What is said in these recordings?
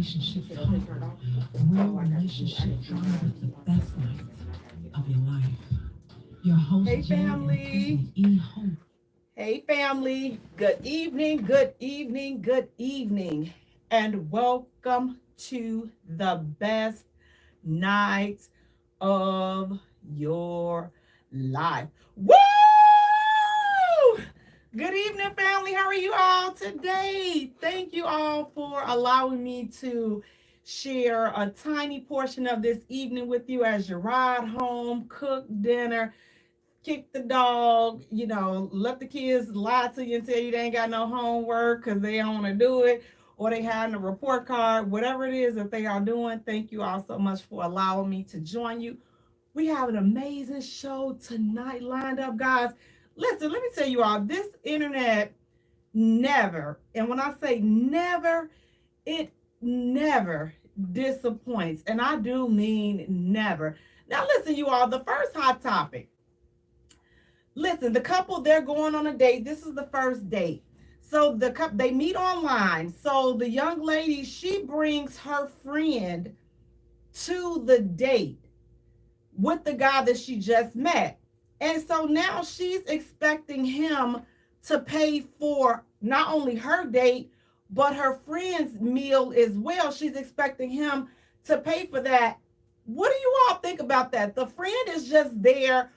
relationship come. Real relationship drive the best night of your life. Your host, hey family. Hope. Hey family. Good evening, good evening, good evening. And welcome to the best night of your life. Woo! Good evening, family. How are you all today? Thank you all for allowing me to share a tiny portion of this evening with you as you ride home, cook dinner, kick the dog, let the kids lie to you and tell you they ain't got no homework because they don't want to do it, or they having a report card, whatever it is that they are doing. Thank you all so much for allowing me to join you. We have an amazing show tonight lined up, guys. Listen, let me tell you all, this internet never, and when I say never, it never disappoints. And I do mean never. Now, listen, you all, the first hot topic. Listen, the couple, they're going on a date. This is the first date. So they meet online. So the young lady, she brings her friend to the date with the guy that she just met. And so now she's expecting him to pay for not only her date, but her friend's meal as well. She's expecting him to pay for that. What do you all think about that? The friend is just there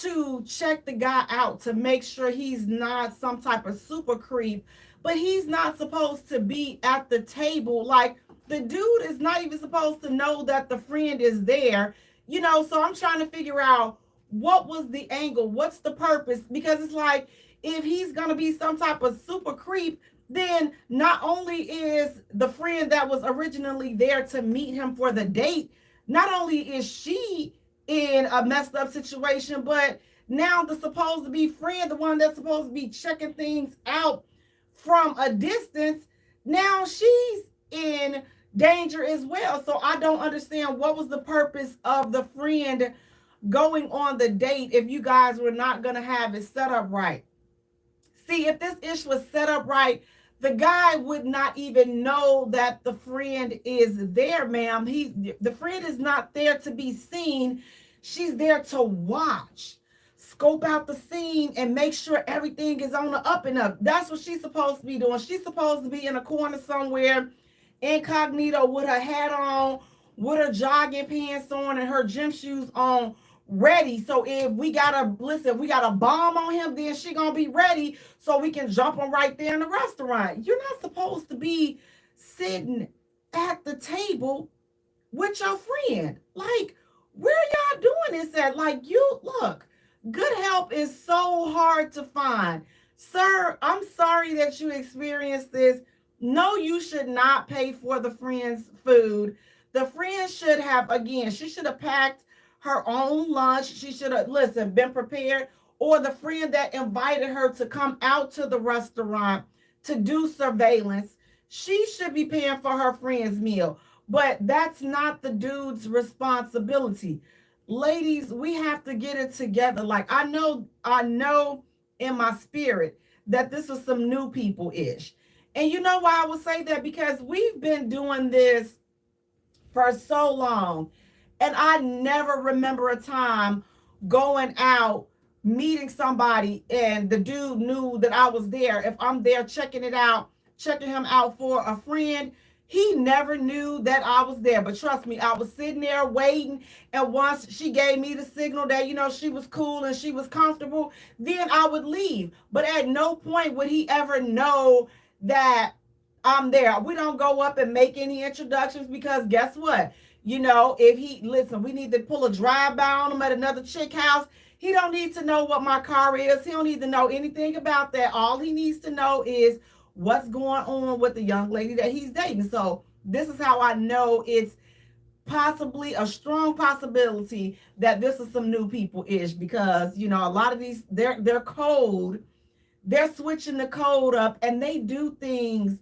to check the guy out, to make sure he's not some type of super creep, but he's not supposed to be at the table. Like, the dude is not even supposed to know that the friend is there, so I'm trying to figure out what was the angle, what's the purpose, because it's like, if he's going to be some type of super creep, then not only is the friend that was originally there to meet him for the date, not only is she in a messed up situation, but now the supposed to be friend, the one that's supposed to be checking things out from a distance, now she's in danger as well. So I don't understand what was the purpose of the friend going on the date if you guys were not going to have it set up right. See, if this ish was set up right, the guy would not even know that the friend is there, ma'am. The friend is not there to be seen. She's there to watch, scope out the scene, and make sure everything is on the up and up. That's what she's supposed to be doing. She's supposed to be in a corner somewhere, incognito, with her hat on, with her jogging pants on, and her gym shoes on, ready. So if we got a bomb on him, then she gonna be ready so we can jump him right there in the restaurant. You're not supposed to be sitting at the table with your friend. Like, where y'all doing this at? Like, you look, good help is so hard to find. Sir, I'm sorry that you experienced this. No, you should not pay for the friend's food. The friend should have, again, she should have packed her own lunch. She should have, been prepared. Or the friend that invited her to come out to the restaurant to do surveillance, she should be paying for her friend's meal. But that's not the dude's responsibility. Ladies, we have to get it together. Like, I know in my spirit that this was some new people-ish. And you know why I would say that? Because we've been doing this for so long. And I never remember a time going out, meeting somebody, and the dude knew that I was there. If I'm there checking him out for a friend, he never knew that I was there. But trust me, I was sitting there waiting. And once she gave me the signal that, she was cool and she was comfortable, then I would leave. But at no point would he ever know that I'm there. We don't go up and make any introductions, because guess what? If we need to pull a drive-by on him at another chick house, he don't need to know what my car is. He don't need to know anything about that. All he needs to know is what's going on with the young lady that he's dating. So this is how I know it's possibly a strong possibility that this is some new people-ish, because, a lot of these, their code, they're switching the code up, and they do things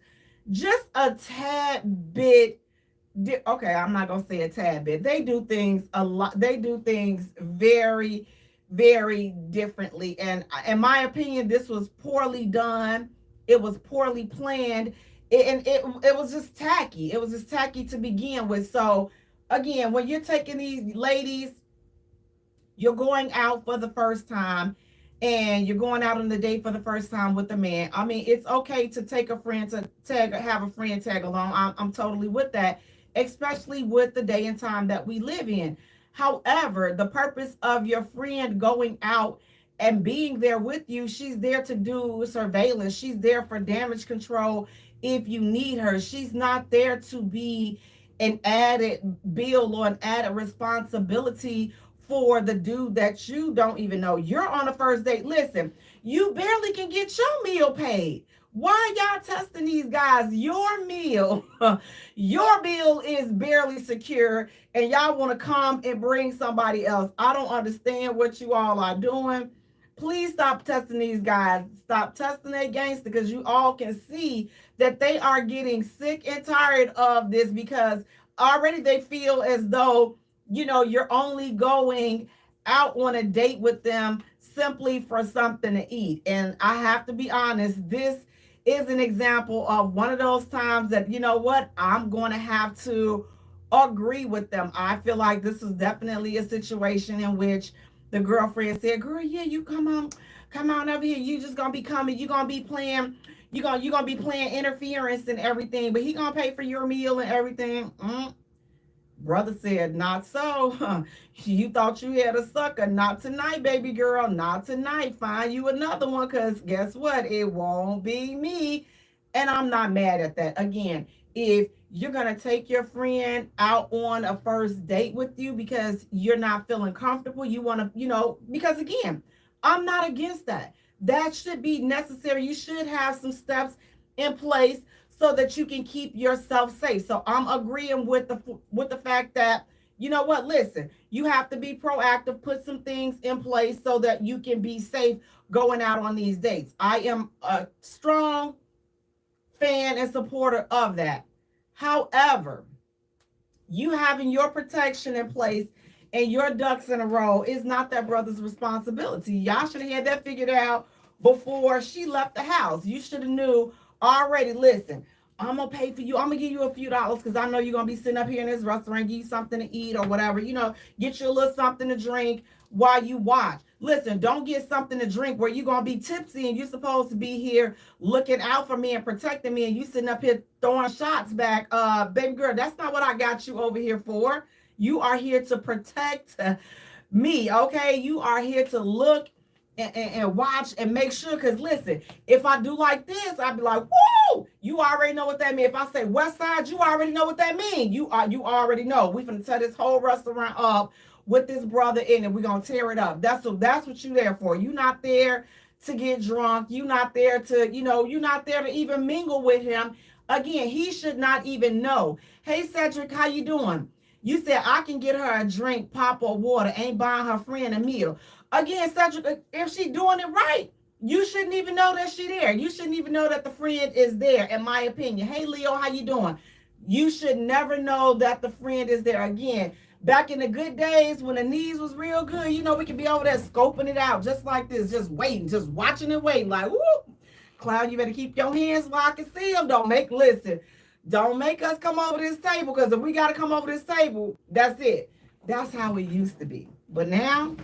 just a tad bit. Okay, I'm not gonna say a tad bit. They do things a lot. They do things very, very differently. And in my opinion, this was poorly done. It was poorly planned. it was just tacky. It was just tacky to begin with. So again, when you're taking these ladies, you're going out for the first time, and you're going out on the date for the first time with a man. I mean, it's okay to take a friend to tag, have a friend tag along. I'm totally with that, especially with the day and time that we live in. However, the purpose of your friend going out and being there with you, she's there to do surveillance. She's there for damage control if you need her. She's not there to be an added bill or an added responsibility for the dude that you don't even know. You're on a first date. Listen, you barely can get your meal paid. Why y'all testing these guys? Your meal, your bill is barely secure, and y'all want to come and bring somebody else. I don't understand what you all are doing. Please stop testing these guys. Stop testing their gangster, because you all can see that they are getting sick and tired of this, because already they feel as though, you're only going out on a date with them simply for something to eat. And I have to be honest, this is an example of one of those times that, you know what, I'm going to have to agree with them. I feel like this is definitely a situation in which the girlfriend said, girl, yeah, you come on over here. You just gonna be coming, you gonna be playing, you gonna be playing interference and everything, but he gonna pay for your meal and everything. Brother said, not so. You thought you had a sucker. Not tonight, baby girl. Not tonight. Find you another one, because guess what? It won't be me. And I'm not mad at that. Again, if you're going to take your friend out on a first date with you because you're not feeling comfortable, you want to, because again, I'm not against that. That should be necessary. You should have some steps in place so that you can keep yourself safe. So I'm agreeing with the fact that, you know what, listen, you have to be proactive, put some things in place so that you can be safe going out on these dates. I am a strong fan and supporter of that. However, you having your protection in place and your ducks in a row is not that brother's responsibility. Y'all should have had that figured out before she left the house. You should have knew already. Listen, I'm gonna pay for you. I'm gonna give you a few dollars because I know you're gonna be sitting up here in this restaurant, give you something to eat or whatever. Get you a little something to drink while you watch. Listen, don't get something to drink where you're gonna be tipsy and you're supposed to be here looking out for me and protecting me, and you sitting up here throwing shots back. Baby girl, that's not what I got you over here for. You are here to protect me, okay? You are here to look and watch and make sure, because listen, if I do like this, I'd be like, whoa, you already know what that means. If I say west side, you already know what that means. You already know. We finna tear this whole restaurant up with this brother in it. We're gonna tear it up. That's what you there for. You not there to get drunk. You not there to, you're not there to even mingle with him. Again, he should not even know. Hey Cedric, how you doing? You said I can get her a drink, pop, or water, ain't buying her friend a meal. Again, Cedric, if she doing it right, you shouldn't even know that she there. You shouldn't even know that the friend is there, in my opinion. Hey, Leo, how you doing? You should never know that the friend is there. Again, back in the good days when the knees was real good, we could be over there scoping it out just like this, just waiting, just watching and waiting. Like, whoop, Cloud, you better keep your hands where I can see them. Don't make us come over this table, because if we got to come over this table, that's it. That's how it used to be. But now,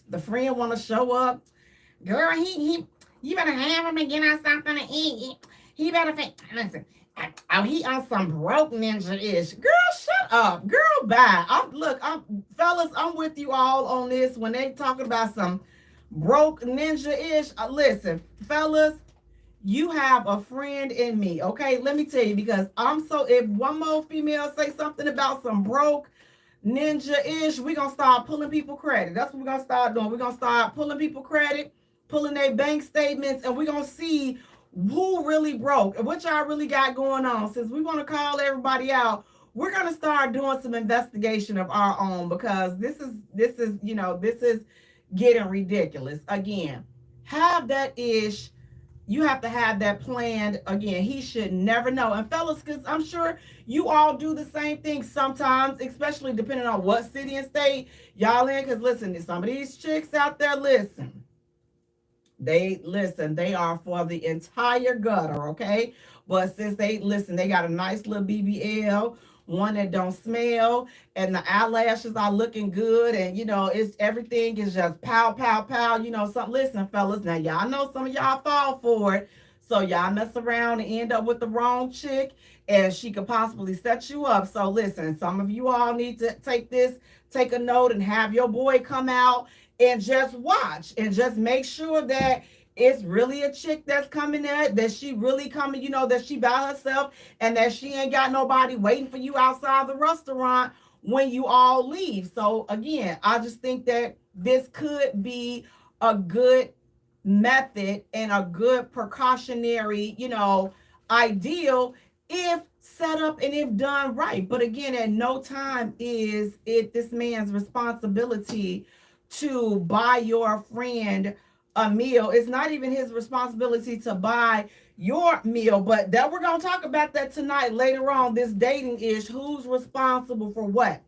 the friend want to show up. Girl, you better have him and get us something to eat. He better, listen, oh, he on some broke ninja-ish. Girl, shut up. Girl, bye. Fellas, I'm with you all on this. When they talking about some broke ninja-ish, listen, fellas, you have a friend in me, okay? Let me tell you, because if one more female say something about some broke ninja-ish, we're going to start pulling people credit. That's what we're going to start doing. We're going to start pulling people credit, pulling their bank statements, and we're going to see who really broke and what y'all really got going on. Since we want to call everybody out, we're going to start doing some investigation of our own, because this is getting ridiculous. Again, have that ish. You have to have that planned. Again, he should never know. And fellas, because I'm sure you all do the same thing sometimes, especially depending on what city and state y'all in. Because listen, some of these chicks out there, they are for the entire gutter, okay? But since they got a nice little BBL, one that don't smell, and the eyelashes are looking good, and it's everything is just pow, pow, pow. Some listen, fellas. Now y'all know some of y'all fall for it. So y'all mess around and end up with the wrong chick, and she could possibly set you up. So listen, some of you all need to take a note, and have your boy come out and just watch and just make sure that it's really a chick that's coming there, that she really coming, that she by herself, and that she ain't got nobody waiting for you outside the restaurant when you all leave. So again, I just think that this could be a good method and a good precautionary, ideal if set up and if done right. But again, at no time is it this man's responsibility to buy your friend a meal. It's not even his responsibility to buy your meal. But that we're gonna talk about that tonight later on. This dating ish, who's responsible for what?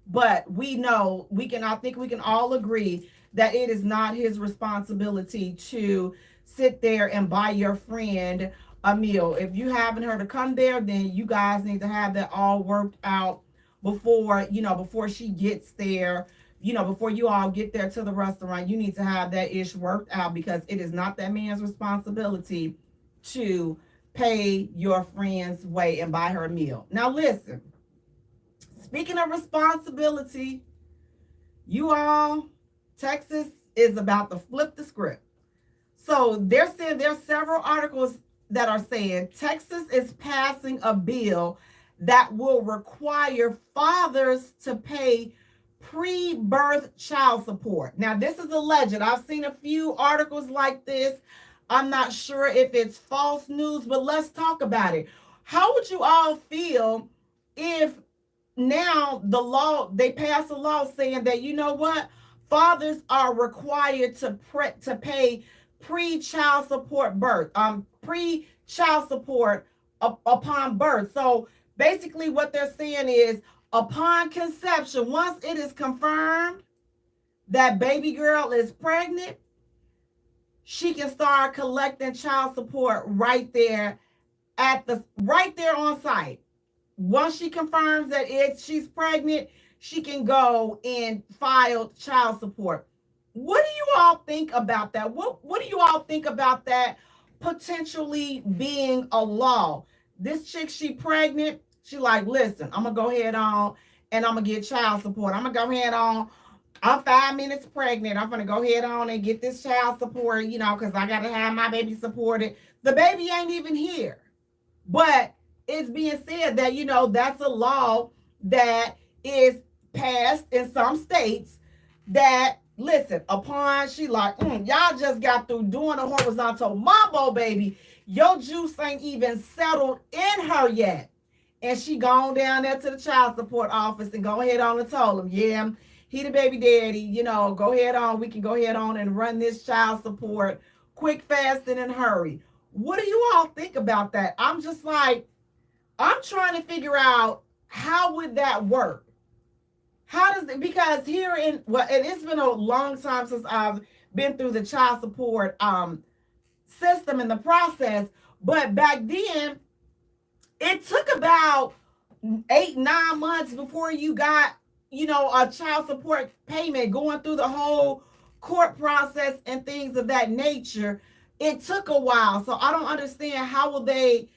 But we know I think we can all agree that it is not his responsibility to sit there and buy your friend a meal. If you haven't her to come there, then you guys need to have that all worked out before she gets there. Before you all get there to the restaurant, you need to have that ish worked out, because it is not that man's responsibility to pay your friend's way and buy her a meal. Now listen, speaking of responsibility, you all, Texas is about to flip the script. So they're saying there's several articles that are saying Texas is passing a bill that will require fathers to pay pre-birth child support. Now, this is alleged. I've seen a few articles like this. I'm not sure if it's false news, but let's talk about it. How would you all feel if now they pass a law saying that, you know what, fathers are required to pay pre-child support pre-child support upon birth. So basically what they're saying is, upon conception, once it is confirmed that baby girl is pregnant, she can start collecting child support right there on site. Once she confirms that she's pregnant, she can go and file child support. What do you all think about that? What do you all think about that potentially being a law? This chick, she pregnant. She like, listen, I'm gonna go ahead on and I'm gonna get child support. I'm gonna go ahead on. I'm 5 minutes pregnant. I'm gonna go ahead on and get this child support, because I gotta have my baby supported. The baby ain't even here, but it's being said that that's a law that is passed in some states. That listen, upon she like, y'all just got through doing a horizontal mambo, baby. Your juice ain't even settled in her yet. And she gone down there to the child support office and go ahead on and told him, yeah, he the baby daddy, go ahead on. We can go ahead on and run this child support quick, fast, and in a hurry. What do you all think about that? I'm just like, I'm trying to figure out, how would that work? How does it, because here and it's been a long time since I've been through the child support system and the process, but back then it took about 8-9 months before you got a child support payment, going through the whole court process and things of that nature. It took a while. So I don't understand, how will they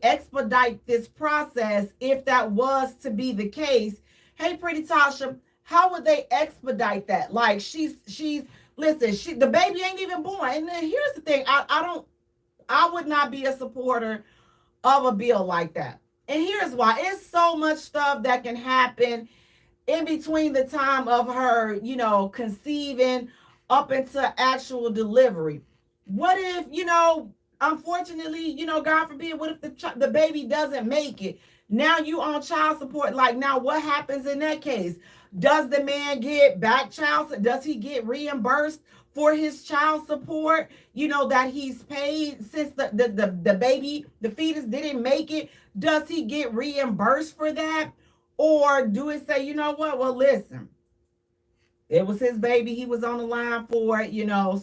expedite this process if that was to be the case? Hey, pretty Tasha, how would they expedite that? Like, she's listen, the baby ain't even born. And then here's the thing, I would not be a supporter of a bill like that. And here's why. It's so much stuff that can happen in between the time of her, conceiving up into actual delivery. What if, unfortunately, God forbid, what if the baby doesn't make it? Now you on child support. Like, now what happens in that case? Does the man get back does he get reimbursed for his child support, that he's paid since the baby, the fetus didn't make it? Does he get reimbursed for that? Or do it say, you know what? Well, listen, it was his baby. He was on the line for it,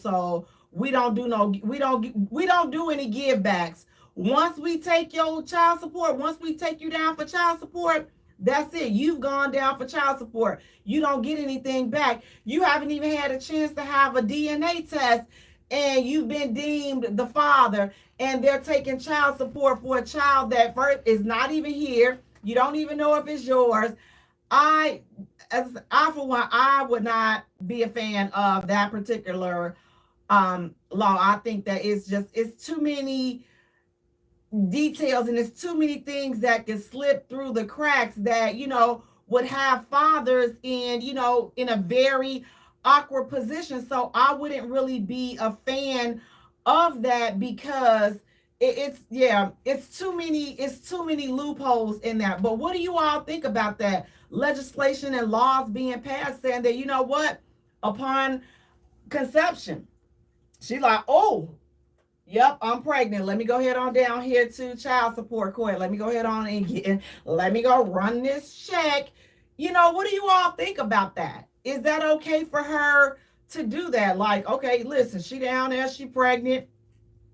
so we don't do any give backs. Once we take your child support, once we take you down for child support, that's it. You've gone down for child support. You don't get anything back. You haven't even had a chance to have a DNA test, and you've been deemed the father, and they're taking child support for a child that first is not even here. You don't even know if it's yours. I, as I for one, I would not be a fan of that particular law. I think that it's too many details, and there's too many things that can slip through the cracks that would have fathers in a very awkward position. So I wouldn't really be a fan of that, because it's too many loopholes in that. But what do you all think about that legislation and laws being passed saying that, what, upon conception, she's like, oh, yep, I'm pregnant. Let me go ahead on down here to child support court. Let me go ahead on and let me go run this check. What do you all think about that? Is that okay for her to do that? Like, okay, listen, she down there, she pregnant.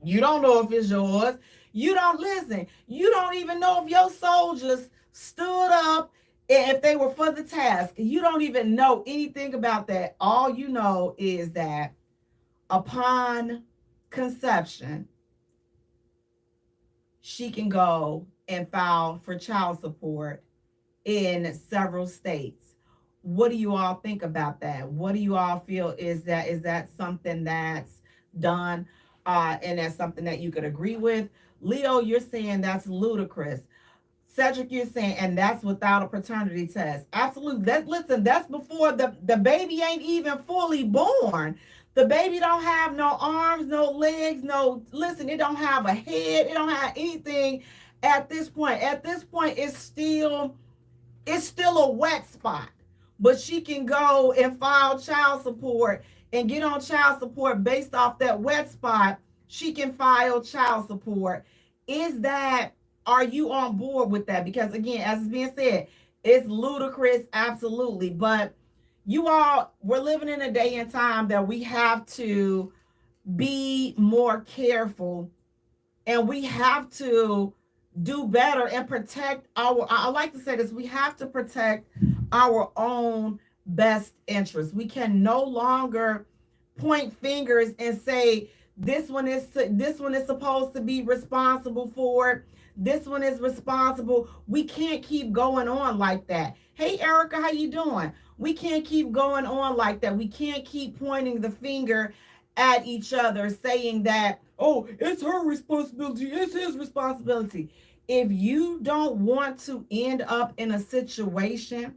You don't know if it's yours. You don't listen. You don't even know if your soldiers stood up, if they were for the task. You don't even know anything about that. All you know is that upon conception, she can go and file for child support in several states. What do you all think about that? What do you all feel, is that something that's done, and that's something that you could agree with? Leo, you're saying that's ludicrous. Cedric, you're saying, and that's without a paternity test. Absolutely. Listen, that's before the baby ain't even fully born. The baby don't have no arms, no legs, listen, it don't have a head, it don't have anything at this point. At this point, it's still a wet spot. But she can go and file child support and get on child support based off that wet spot. She can file child support. Is that, are you on board with that? Because again, as it's being said, it's ludicrous, absolutely. But we're living in a day and time that we have to be more careful, and we have to do better and protect I like to say this, we have to protect our own best interests. We can no longer point fingers and say this one is supposed to be responsible for it. This one is responsible. We can't keep going on like that. Hey Erica, how you doing? We can't keep going on like that. We can't keep pointing the finger at each other saying that, oh, it's her responsibility, it's his responsibility. If you don't want to end up in a situation,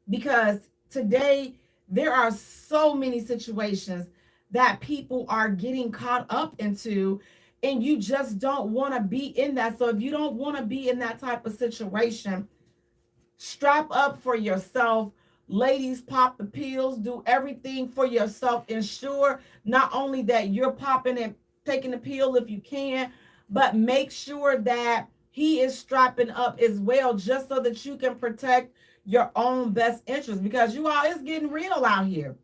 because today there are so many situations that people are getting caught up into, and you just don't want to be in that. So if you don't want to be in that type of situation, strap up for yourself. Ladies, pop the pills, do everything for yourself. Ensure not only that you're popping and taking the pill if you can, but make sure that he is strapping up as well, just so that you can protect your own best interest. Because you all, it's getting real out here.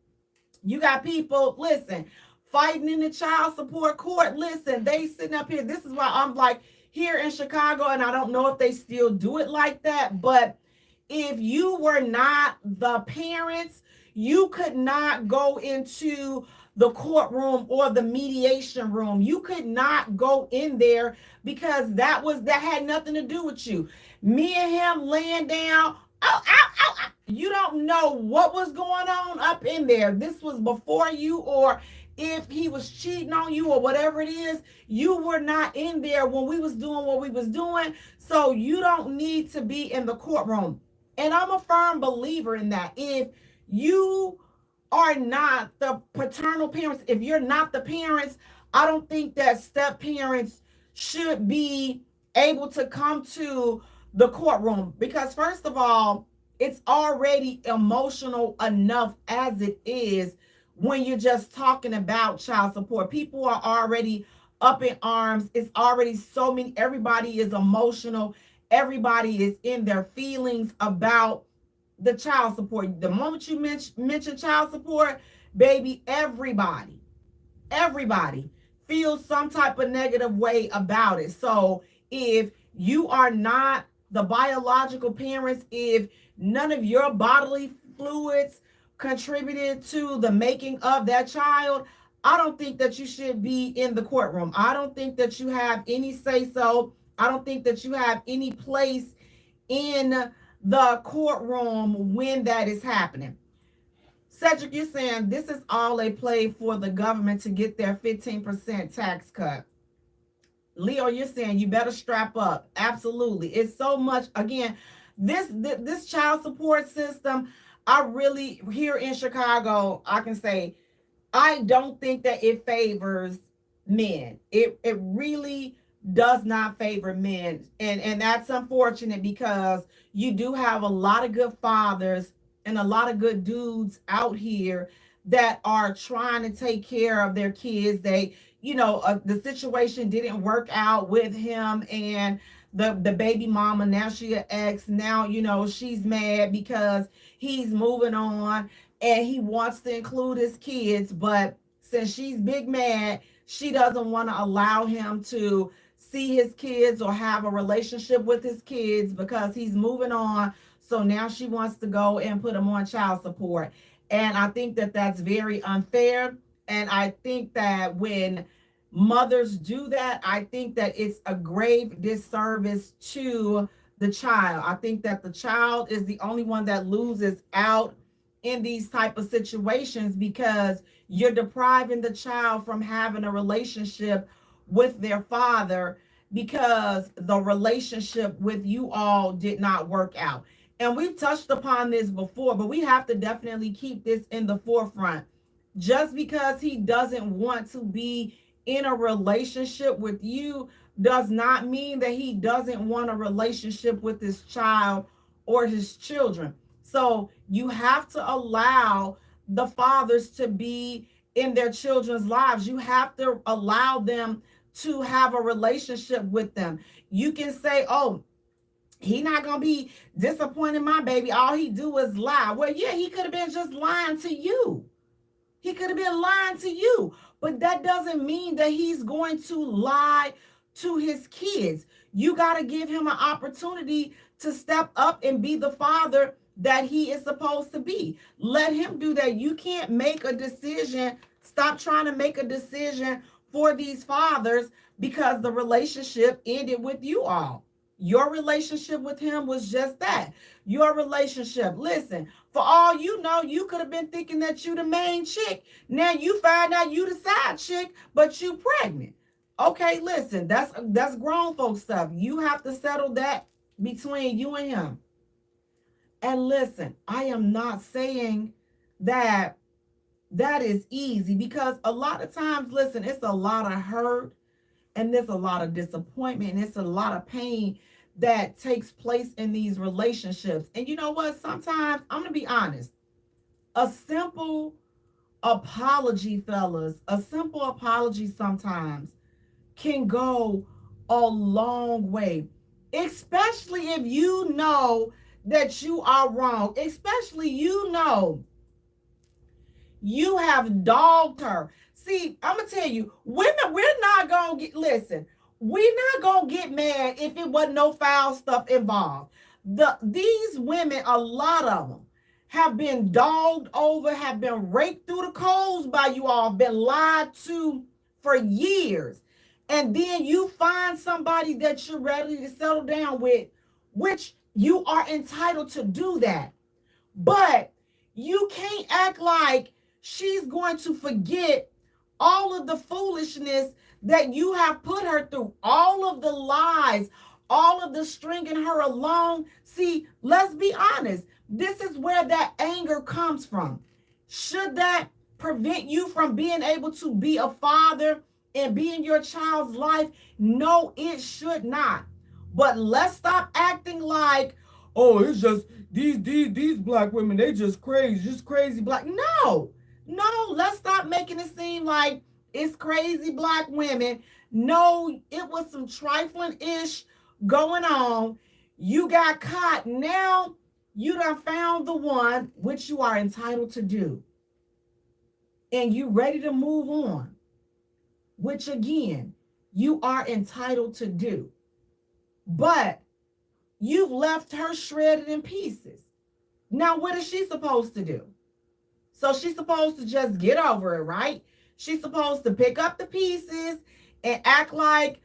You got people, listen, fighting in the child support court. Listen, they sitting up here. This is why I'm like, here in Chicago, and I don't know if they still do it like that, but if you were not the parents, you could not go into the courtroom or the mediation room. You could not go in there, because that had nothing to do with you. Me and him laying down, oh, ow, ow, ow. You don't know what was going on up in there. This was before you, or if he was cheating on you or whatever it is, you were not in there when we was doing what we was doing. So you don't need to be in the courtroom. And I'm a firm believer in that. If you are not the paternal parents, if you're not the parents, I don't think that step parents should be able to come to the courtroom, because first of all, it's already emotional enough as it is when you're just talking about child support. People are already up in arms. It's already so many, everybody is emotional. Everybody is in their feelings about the child support. The moment you mention child support, baby, everybody feel some type of negative way about it. So if you are not the biological parents, if none of your bodily fluids contributed to the making of that child, I don't think that you should be in the courtroom. I don't think that you have any say so. I don't think that you have any place in the courtroom when that is happening. Cedric, you're saying this is all a play for the government to get their 15% tax cut. Leo, you're saying you better strap up. Absolutely. It's so much. Again, this child support system, I really, here in Chicago, I can say I don't think that it favors men. It really does not favor men. And that's unfortunate because you do have a lot of good fathers and a lot of good dudes out here that are trying to take care of their kids. They, the situation didn't work out with him and the baby mama. Now she an ex. Now, she's mad because he's moving on and he wants to include his kids, but since she's big mad, she doesn't want to allow him to see his kids or have a relationship with his kids because he's moving on. So now she wants to go and put him on child support. And I think that that's very unfair. And I think that when mothers do that, I think that it's a grave disservice to the child. I think that the child is the only one that loses out in these type of situations because you're depriving the child from having a relationship with their father because the relationship with you all did not work out. And we've touched upon this before, but we have to definitely keep this in the forefront. Just because he doesn't want to be in a relationship with you does not mean that he doesn't want a relationship with his child or his children. So you have to allow the fathers to be in their children's lives. You have to allow them to have a relationship with them. You can say, oh, he not going to be disappointing my baby. All he do is lie. Well, yeah, he could have been just lying to you. He could have been lying to you. But that doesn't mean that he's going to lie to his kids. You got to give him an opportunity to step up and be the father that he is supposed to be. Let him do that. You can't make a decision. Stop trying to make a decision for these fathers because the relationship ended with you all. Your relationship with him was just that. Your relationship. Listen, for all you know, you could have been thinking that you the main chick. Now you find out you the side chick, but you pregnant. Okay, listen, that's grown folks stuff. You have to settle that between you and him. And listen, I am not saying that is easy because a lot of times, listen, it's a lot of hurt and there's a lot of disappointment and it's a lot of pain that takes place in these relationships. And you know what? Sometimes, I'm going to be honest, a simple apology, fellas, a simple apology sometimes can go a long way, especially if you know that you are wrong, especially you have dogged her. See, I'm going to tell you, women, we're not going to listen, we're not going to get mad if it wasn't no foul stuff involved. These women, a lot of them, have been dogged over, have been raked through the coals by you all, been lied to for years. And then you find somebody that you're ready to settle down with, which you are entitled to do that. But you can't act like she's going to forget all of the foolishness that you have put her through, all of the lies, all of the stringing her along. See, let's be honest. This is where that anger comes from. Should that prevent you from being able to be a father and be in your child's life? No, it should not. But let's stop acting like, oh, it's just these black women, they just crazy black. No, let's stop making it seem like it's crazy black women. No, it was some trifling-ish going on. You got caught. Now you done found the one, which you are entitled to do. And you ready to move on. which again, you are entitled to do. But you've left her shredded in pieces. Now, what is she supposed to do? So she's supposed to just get over it, right? She's supposed to pick up the pieces and act like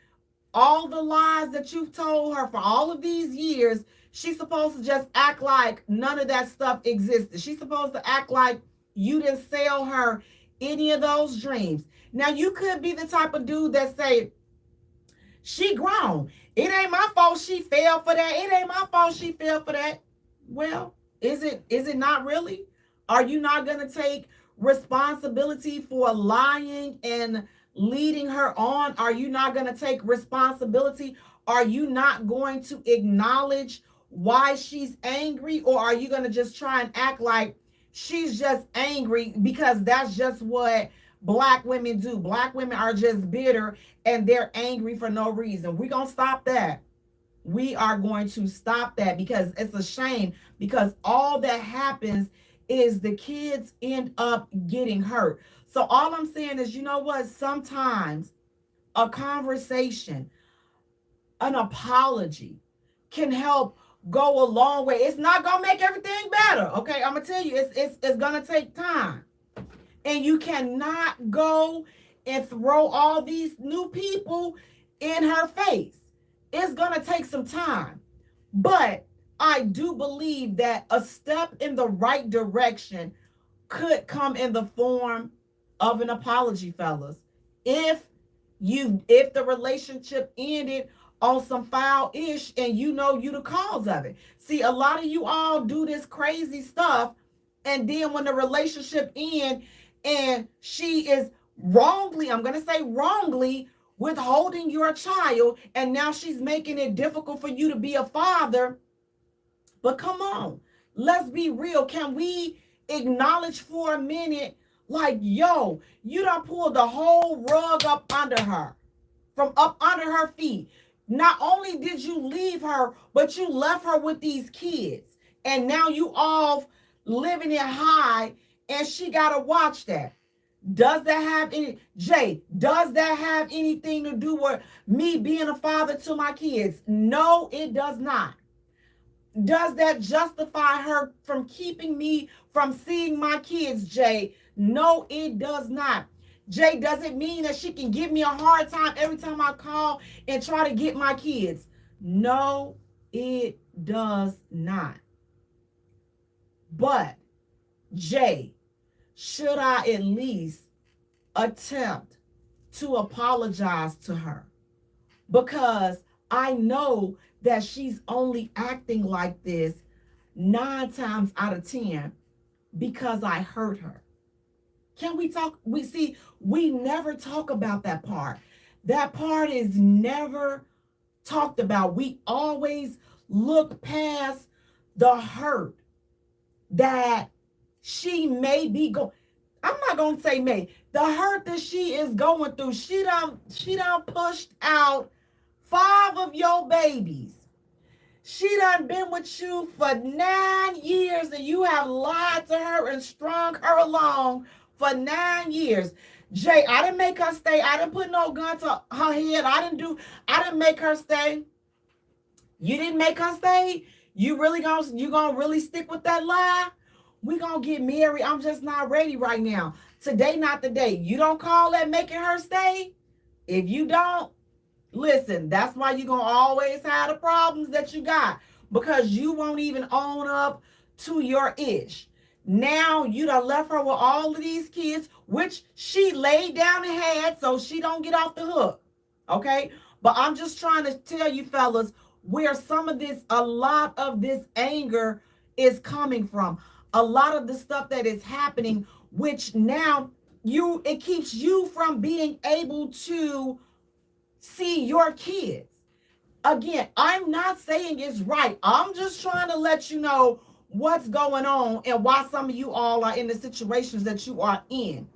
all the lies that you've told her for all of these years, she's supposed to just act like none of that stuff existed. She's supposed to act like you didn't sell her any of those dreams. Now, you could be the type of dude that say, she grown. It ain't my fault she fell for that. It ain't my fault she fell for that. Well, is it not really? Are you not going to take responsibility for lying and leading her on? Are you not going to take responsibility? Are you not going to acknowledge why she's angry? Or are you going to just try and act like she's just angry because that's just what Black women do? Black women are just bitter and they're angry for no reason. We're going to stop that. We are going to stop that because it's a shame, because all that happens is the kids end up getting hurt. So all I'm saying is, you know what? Sometimes a conversation, an apology can help go a long way. It's not going to make everything better. Okay. I'm going to tell you, it's going to take time, and you cannot go and throw all these new people in her face. It's going to take some time, but I do believe that a step in the right direction could come in the form of an apology, fellas. If the relationship ended on some foul-ish and you know you the cause of it. See, a lot of you all do this crazy stuff, and then when the relationship ends and she is wrongly, I'm going to say wrongly, withholding your child, and now she's making it difficult for you to be a father. But come on, let's be real. Can we acknowledge for a minute, like, yo, you done pulled the whole rug up under her, from up under her feet. Not only did you leave her, but you left her with these kids. And now you all living it high, and she got to watch that. Does that have anything to do with me being a father to my kids? No, it does not. Does that justify her from keeping me from seeing my kids, Jay? No, it does not. Jay, does it mean that she can give me a hard time every time I call and try to get my kids? No, it does not. But, Jay, should I at least attempt to apologize to her? Because I know that she's only acting like this 9 times out of 10 because I hurt her. Can we talk? We never talk about that part. That part is never talked about. We always look past the hurt that she may be going. I'm not gonna say may. The hurt that she is going through. She done pushed out 5 of your babies. She done been with you for 9 years, and you have lied to her and strung her along for 9 years. Jay, I didn't make her stay. I didn't put no gun to her head. I didn't make her stay. You didn't make her stay? You gonna really stick with that lie? We gonna get married. I'm just not ready right now. Today, not the day. You don't call that making her stay? If you don't, listen, that's why you're going to always have the problems that you got, because you won't even own up to your ish. Now you done left her with all of these kids, which she laid down and had, so she don't get off the hook. Okay? But I'm just trying to tell you, fellas, where a lot of this anger is coming from. A lot of the stuff that is happening, which now it keeps you from being able to see your kids. Again, I'm not saying it's right. I'm just trying to let you know what's going on and why some of you all are in the situations that you are in.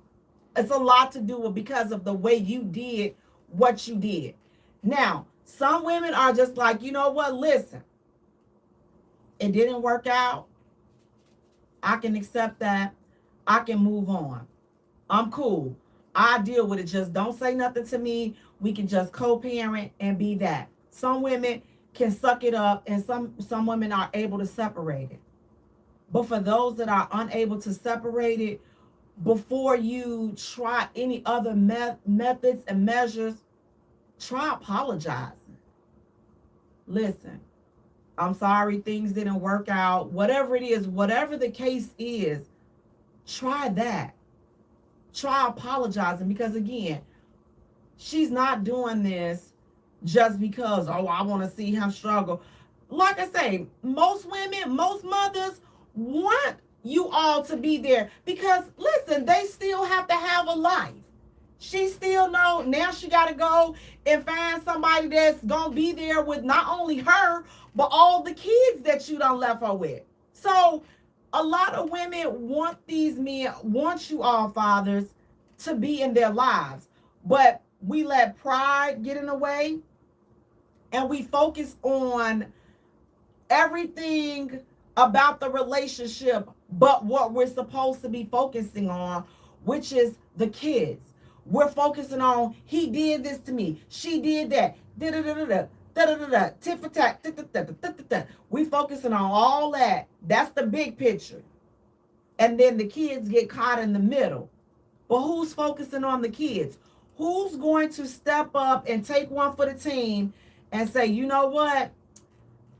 It's a lot to do with because of the way you did what you did. Now, some women are just like, you know what? Listen, it didn't work out. I can accept that. I can move on. I'm cool. I deal with it. Just don't say nothing to me. We can just co-parent and be that. Some women can suck it up, and some women are able to separate it. But for those that are unable to separate it, before you try any other methods and measures, try apologizing. Listen, I'm sorry things didn't work out. Whatever it is, whatever the case is, try that. Try apologizing, because again, she's not doing this just because, oh, I want to see him struggle. Like I say, most women, most mothers want you all to be there, because listen, they still have to have a life. She still know now she got to go and find somebody that's going to be there with not only her, but all the kids that you done left her with. So a lot of women want these men, want you all fathers to be in their lives. But we let pride get in the way, and we focus on everything about the relationship but what we're supposed to be focusing on, which is the kids. We're focusing on, he did this to me, she did that, da da da da da da da da, tit for tat, da da da da da. We focusing on all that. That's the big picture, and then the kids get caught in the middle. But who's focusing on the kids? Who's going to step up and take one for the team and say, you know what?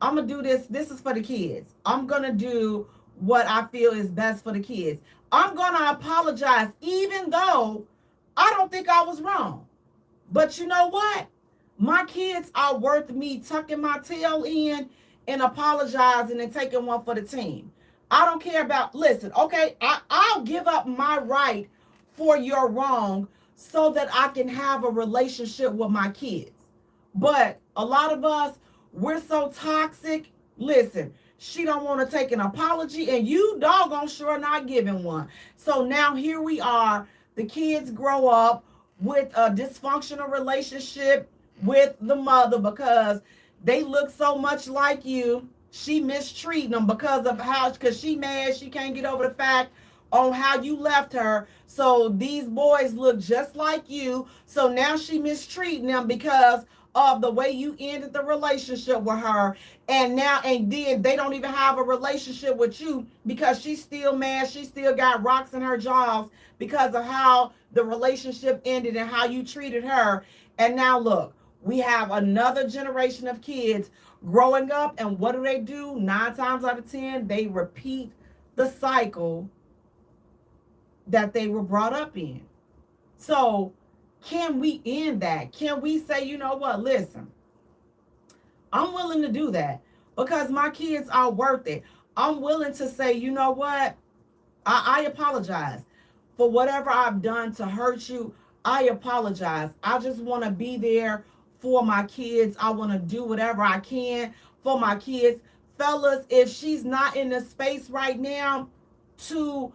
I'm going to do this. This is for the kids. I'm going to do what I feel is best for the kids. I'm going to apologize, even though I don't think I was wrong. But you know what? My kids are worth me tucking my tail in and apologizing and taking one for the team. I don't care about, listen, okay, I'll give up my right for your wrong so that I can have a relationship with my kids. But a lot of us, we're so toxic. Listen, she don't want to take an apology, and you doggone sure not giving one. So now here we are. The kids grow up with a dysfunctional relationship with the mother because they look so much like you. She mistreating them because she mad, she can't get over the fact on how you left her. So these boys look just like you. So now she mistreating them because of the way you ended the relationship with her. And then they don't even have a relationship with you because she's still mad. She still got rocks in her jaws because of how the relationship ended and how you treated her. And now look, we have another generation of kids growing up, and what do? 9 times out of 10, they repeat the cycle that they were brought up in. So can we end that? Can we say, you know what, listen, I'm willing to do that because my kids are worth it. I'm willing to say, you know what, I apologize for whatever I've done to hurt you. I apologize. I just want to be there for my kids. I want to do whatever I can for my kids. Fellas, if she's not in the space right now to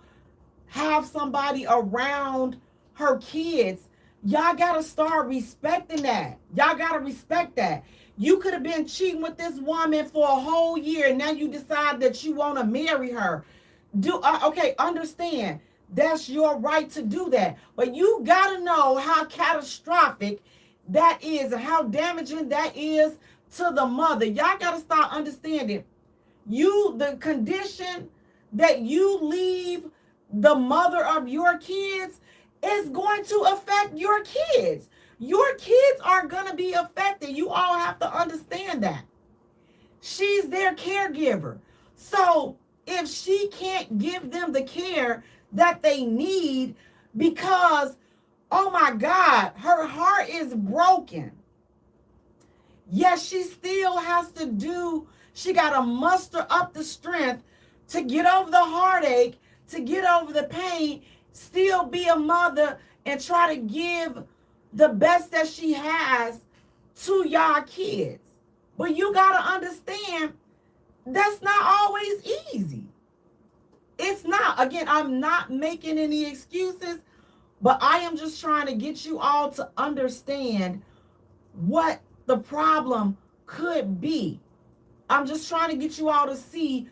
have somebody around her kids, y'all gotta start respecting that. Y'all gotta respect that. You could have been cheating with this woman for a whole year, and now you decide that you want to marry her. Okay, understand, that's your right to do that, but you gotta know how catastrophic that is and how damaging that is to the mother. Y'all gotta start understanding the condition that you leave the mother of your kids is going to affect your kids. Your kids are going to be affected. You all have to understand that. She's their caregiver. So if she can't give them the care that they need because, oh my God, her heart is broken. Yes, she still has to she got to muster up the strength to get over the heartache, to get over the pain, still be a mother and try to give the best that she has to y'all kids. But you got to understand, that's not always easy. It's not. Again, I'm not making any excuses, but I am just trying to get you all to understand what the problem could be. I'm just trying to get you all to see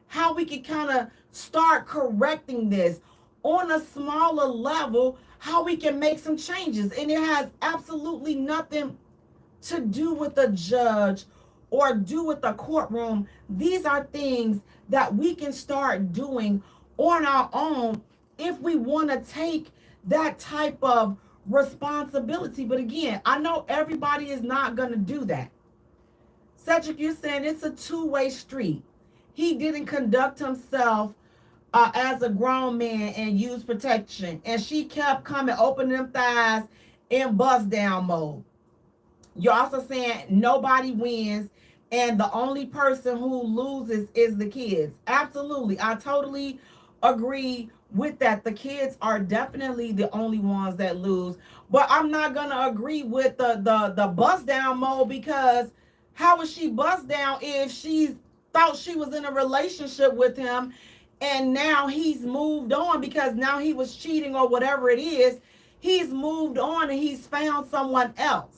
how we can kind of start correcting this on a smaller level, how we can make some changes. And it has absolutely nothing to do with a judge or do with the courtroom. These are things that we can start doing on our own if we want to take that type of responsibility. But again, I know everybody is not going to do that. Cedric, you're saying it's a two-way street. He didn't conduct himself as a grown man and use protection. And she kept coming, opening them thighs in bust down mode. You're also saying nobody wins and the only person who loses is the kids. Absolutely. I totally agree with that. The kids are definitely the only ones that lose. But I'm not gonna agree with the bust down mode, because how was she bust down if she thought she was in a relationship with him and now he's moved on because now he was cheating or whatever it is. He's moved on and he's found someone else.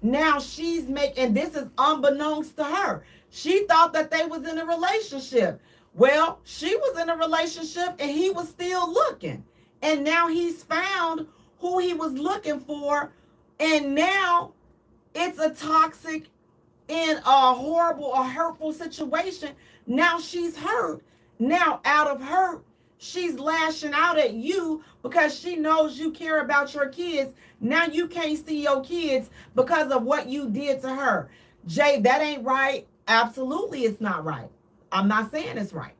Now she's making, and this is unbeknownst to her. She thought that they was in a relationship. Well, she was in a relationship and he was still looking. And now he's found who he was looking for. And now it's a toxic and a horrible or hurtful situation. Now she's hurt. Now out of hurt, she's lashing out at you because she knows you care about your kids. Now you can't see your kids because of what you did to her. Jay, that ain't right. Absolutely, it's not right. I'm not saying it's right.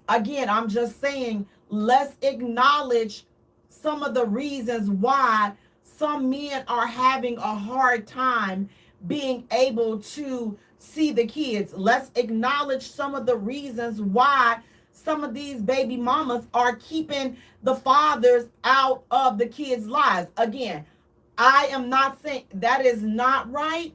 Again, I'm just saying let's acknowledge some of the reasons why some men are having a hard time being able to see the kids. Let's acknowledge some of the reasons why some of these baby mamas are keeping the fathers out of the kids' lives. Again, I am not saying that is not right.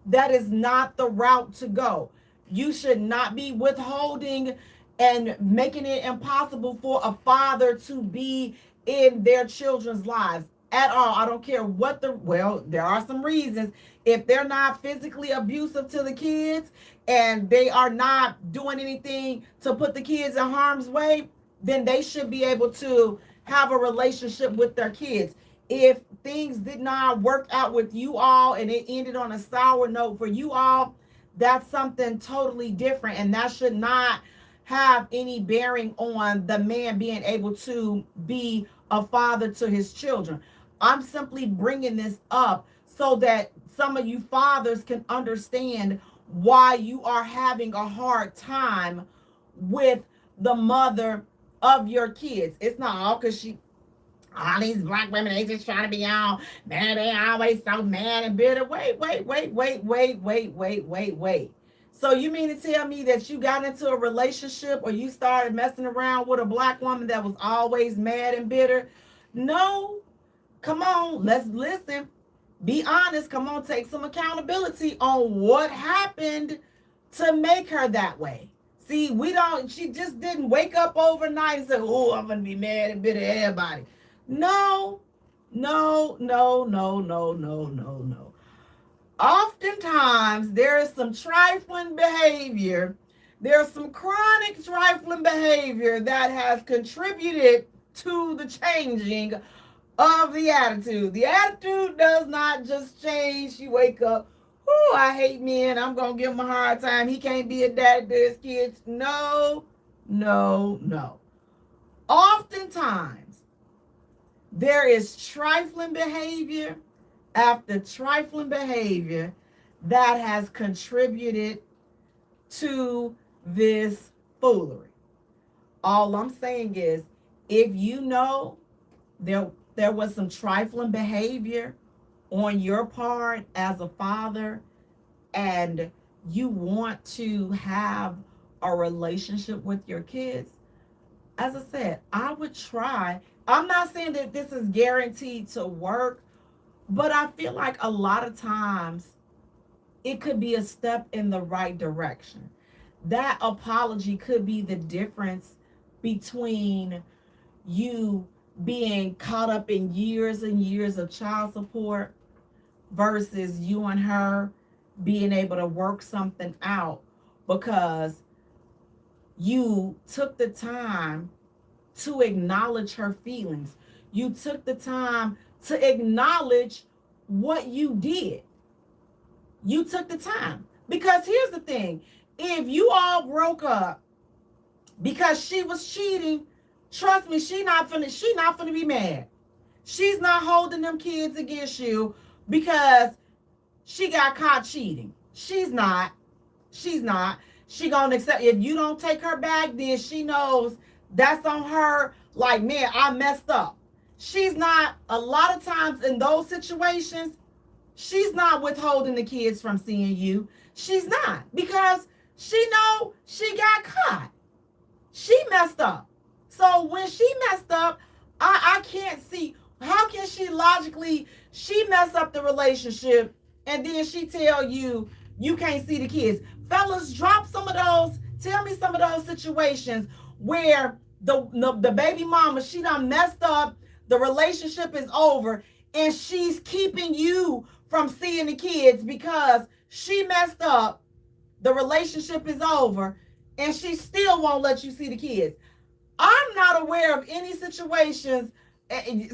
That is not the route to go. You should not be withholding and making it impossible for a father to be in their children's lives at all. I don't care what well, there are some reasons. If they're not physically abusive to the kids and they are not doing anything to put the kids in harm's way, then they should be able to have a relationship with their kids. If things did not work out with you all and it ended on a sour note for you all, that's something totally different, and that should not have any bearing on the man being able to be a father to his children. I'm simply bringing this up so that some of you fathers can understand why you are having a hard time with the mother of your kids. It's not all because all these black women, they just trying to be all, man, they always so mad and bitter. Wait. So you mean to tell me that you got into a relationship or you started messing around with a black woman that was always mad and bitter? No. Come on, let's listen. Be honest. Come on, take some accountability on what happened to make her that way. See, she just didn't wake up overnight and say, oh, I'm going to be mad and bitter at everybody. No. Oftentimes, there is some trifling behavior. There's some chronic trifling behavior that has contributed to the changing of the attitude. The attitude does not just change. You wake up, oh, I hate men. I'm going to give him a hard time. He can't be a daddy to his kids. No. Oftentimes, there is trifling behavior after trifling behavior that has contributed to this foolery. All I'm saying is, if you know there was some trifling behavior on your part as a father and you want to have a relationship with your kids, as I said, I would try. I'm not saying that this is guaranteed to work, but I feel like a lot of times it could be a step in the right direction. That apology could be the difference between you being caught up in years and years of child support versus you and her being able to work something out because you took the time to acknowledge her feelings. you took the time to acknowledge what you did. You took the time. Because here's the thing, if you all broke up because she was cheating, trust me, she not finna be mad. She's not holding them kids against you because she got caught cheating. She's not. She's not. She gonna accept, if you don't take her back, then she knows that's on her. Like, man, I messed up. She's not, a lot of times in those situations, she's not withholding the kids from seeing you. She's not, because she know she got caught. She messed up. So when she messed up, I can't see how can she logically, she mess up the relationship and then she tell you you can't see the kids. Fellas, drop some of those. Tell me some of those situations where the baby mama, she done messed up, the relationship is over, and she's keeping you from seeing the kids because she messed up, the relationship is over, and she still won't let you see the kids. I'm not aware of any situations.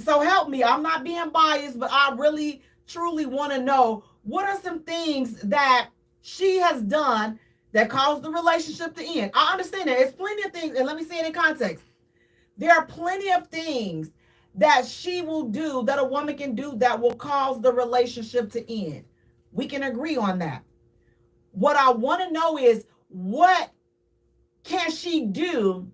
So help me, I'm not being biased, but I really truly want to know what are some things that she has done that caused the relationship to end. I understand that. It's plenty of things, and let me say it in context. There are plenty of things that she will do, that a woman can do, that will cause the relationship to end. We can agree on that. What I want to know is, what can she do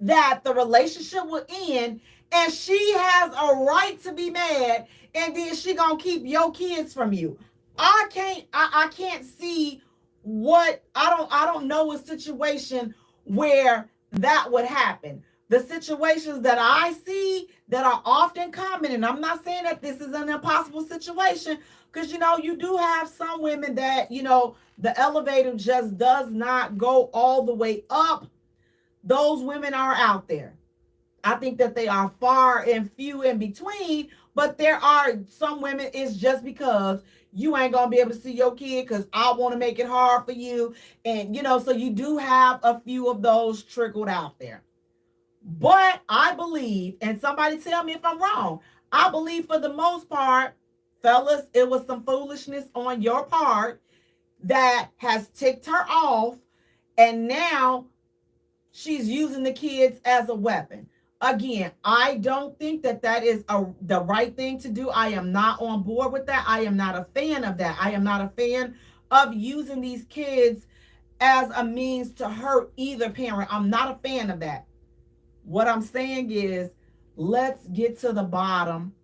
that the relationship will end and she has a right to be mad, and then she gonna keep your kids from you? I can't see what, I don't know a situation where that would happen. The situations that I see that are often common, and I'm not saying that this is an impossible situation, because you do have some women that the elevator just does not go all the way up. Those women are out there. I think that they are far and few in between, but there are some women, it's just because you ain't gonna be able to see your kid because I want to make it hard for you. And so you do have a few of those trickled out there. But I believe, and somebody tell me if I'm wrong, I believe for the most part, fellas, it was some foolishness on your part that has ticked her off, and now she's using the kids as a weapon. Again, I don't think that that is the right thing to do. I am not on board with that. I am not a fan of that. I am not a fan of using these kids as a means to hurt either parent. I'm not a fan of that. What I'm saying is, let's get to the bottom.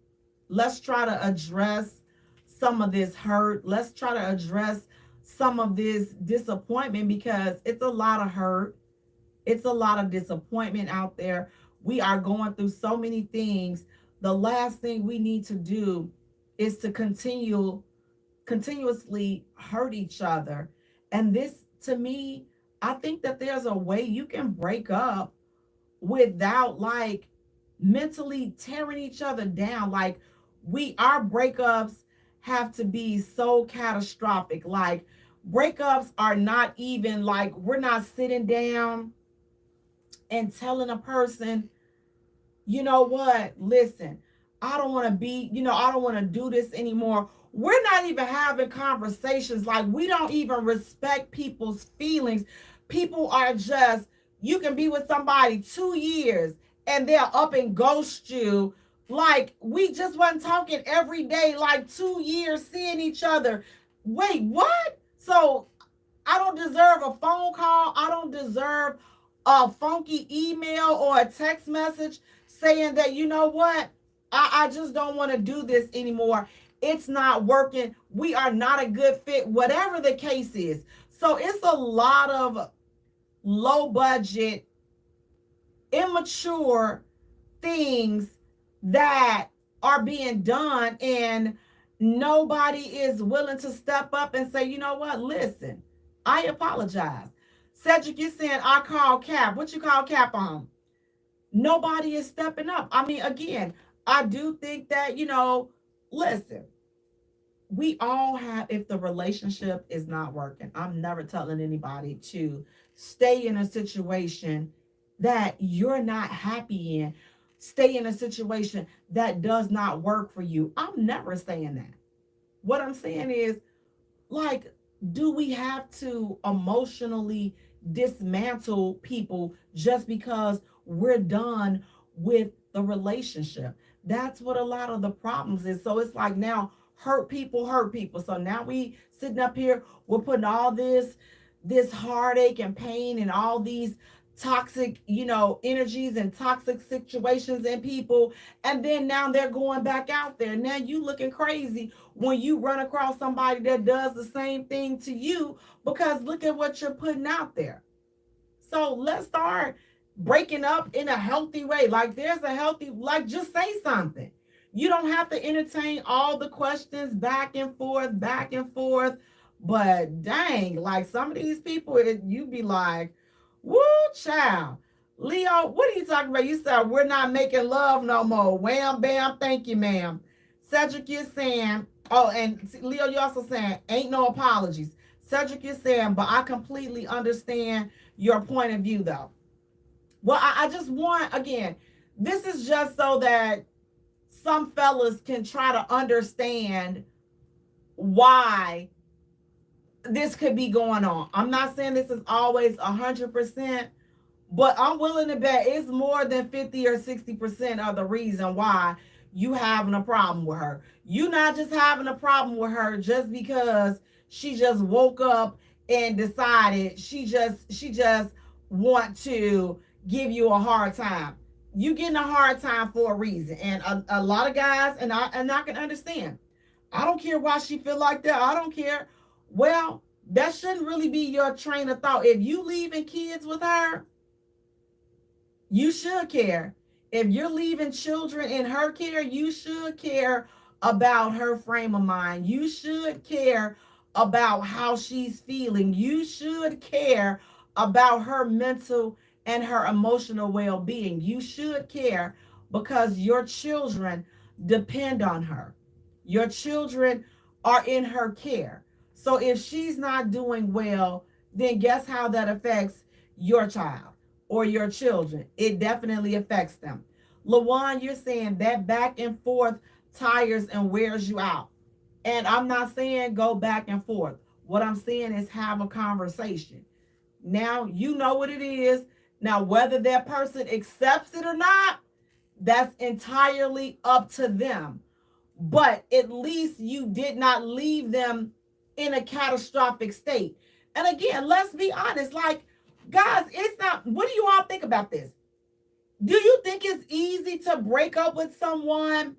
Let's try to address some of this hurt. Let's try to address some of this disappointment, because it's a lot of hurt. It's a lot of disappointment out there. We are going through so many things. The last thing we need to do is to continuously hurt each other. And this, to me, I think that there's a way you can break up without like mentally tearing each other down. Like, our breakups have to be so catastrophic. Like, breakups are not even like, we're not sitting down and telling a person, you know what, listen, I don't want to be, I don't want to do this anymore. We're not even having conversations. Like, we don't even respect people's feelings. People are just, you can be with somebody 2 years and they'll up and ghost you. Like, we just wasn't talking every day, like 2 years seeing each other. Wait, what? So I don't deserve a phone call. I don't deserve a funky email or a text message saying that, you know what, I just don't want to do this anymore. It's not working. We are not a good fit, whatever the case is. So it's a lot of low budget, immature things that are being done, and nobody is willing to step up and say, you know what, listen, I apologize. Cedric, you're saying I call Cap. What you call Cap on? Nobody is stepping up. I mean, again, I do think that, listen, we all have, if the relationship is not working, I'm never telling anybody to stay in a situation that you're not happy in. stay in a situation that does not work for you. I'm never saying that. What I'm saying is, like, do we have to emotionally dismantle people just because we're done with the relationship? That's what a lot of the problems is. So it's like now hurt people hurt people. So now we sitting up here, we're putting all this heartache and pain and all these toxic, energies and toxic situations in people, and then now they're going back out there. Now you looking crazy when you run across somebody that does the same thing to you, because look at what you're putting out there. So let's start breaking up in a healthy way. Like, there's a healthy, like, just say something. You don't have to entertain all the questions back and forth, back and forth. But dang, like some of these people, you be like, woo, child. Leo, what are you talking about? You said we're not making love no more. Wham, bam, thank you, ma'am. Cedric is saying, oh, and Leo, you also saying, ain't no apologies. Cedric is saying, but I completely understand your point of view, though. Well, I just want, again, this is just so that some fellas can try to understand why this could be going on. I'm not saying this is always 100%, but I'm willing to bet it's more than 50 or 60% of the reason why you having a problem with her. You not just having a problem with her just because she just woke up and decided she just want to give you a hard time. You getting a hard time for a reason. And a lot of guys, and I can understand. I don't care why she feel like that. I don't care. Well, that shouldn't really be your train of thought. If you leaving kids with her, you should care. If you're leaving children in her care, you should care about her frame of mind. You should care about how she's feeling. You should care about her mental and her emotional well being. You should care because your children depend on her. Your children are in her care. So if she's not doing well, then guess how that affects your child or your children? It definitely affects them. Lawan, you're saying that back and forth tires and wears you out. And I'm not saying go back and forth. What I'm saying is have a conversation. Now you know what it is. Now, whether that person accepts it or not, that's entirely up to them. But at least you did not leave them in a catastrophic state. And again, let's be honest, like, guys, it's not, what do you all think about this? Do you think it's easy to break up with someone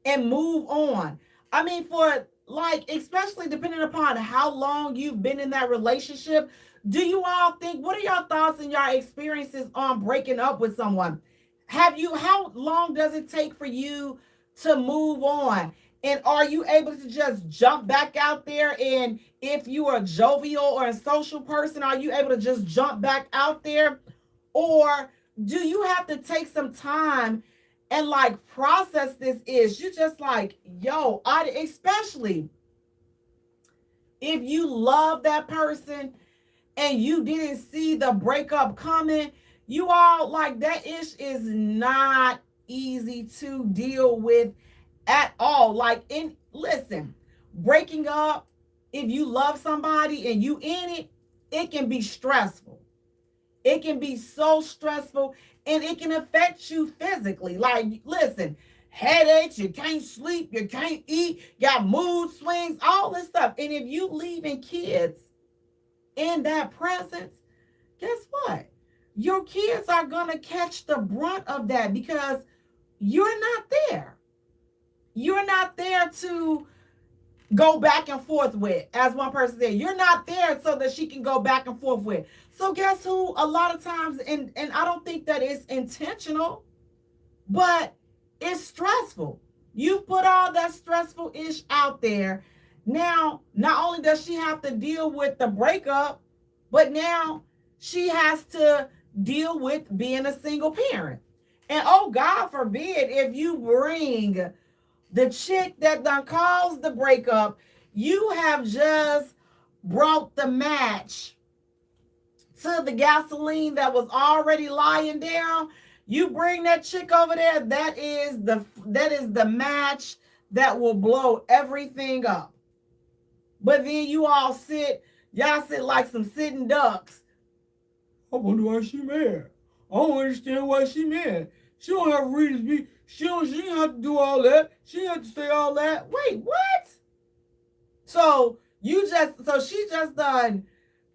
and move on? I mean, for like, especially depending upon how long you've been in that relationship, do you all think, what are your thoughts and your experiences on breaking up with someone? How long does it take for you to move on? And are you able to just jump back out there? And if you are a jovial or a social person, are you able to just jump back out there? Or do you have to take some time and like process this issue? Just like, yo, especially if you love that person and you didn't see the breakup coming, you all, like, that ish is not easy to deal with at all. Like, listen, breaking up, if you love somebody and you in it, it can be stressful. It can be so stressful, and it can affect you physically. Like, listen, headaches, you can't sleep, you can't eat, got mood swings, all this stuff. And if you leaving kids in that presence, guess what? Your kids are going to catch the brunt of that because you're not there. You're not there to go back and forth with, as one person said. You're not there so that she can go back and forth with. So guess who? A lot of times, and I don't think that it's intentional, but it's stressful. You put all that stressful ish out there. Now, not only does she have to deal with the breakup, but now she has to deal with being a single parent. And oh, God forbid, if you bring the chick that done caused the breakup, you have just brought the match to the gasoline that was already lying down. You bring that chick over there, that is the match that will blow everything up. But then y'all sit like some sitting ducks. I wonder why she mad. I don't understand why she mad. She don't have a reason to be. She don't have to do all that. She don't have to say all that. Wait, what? So she just done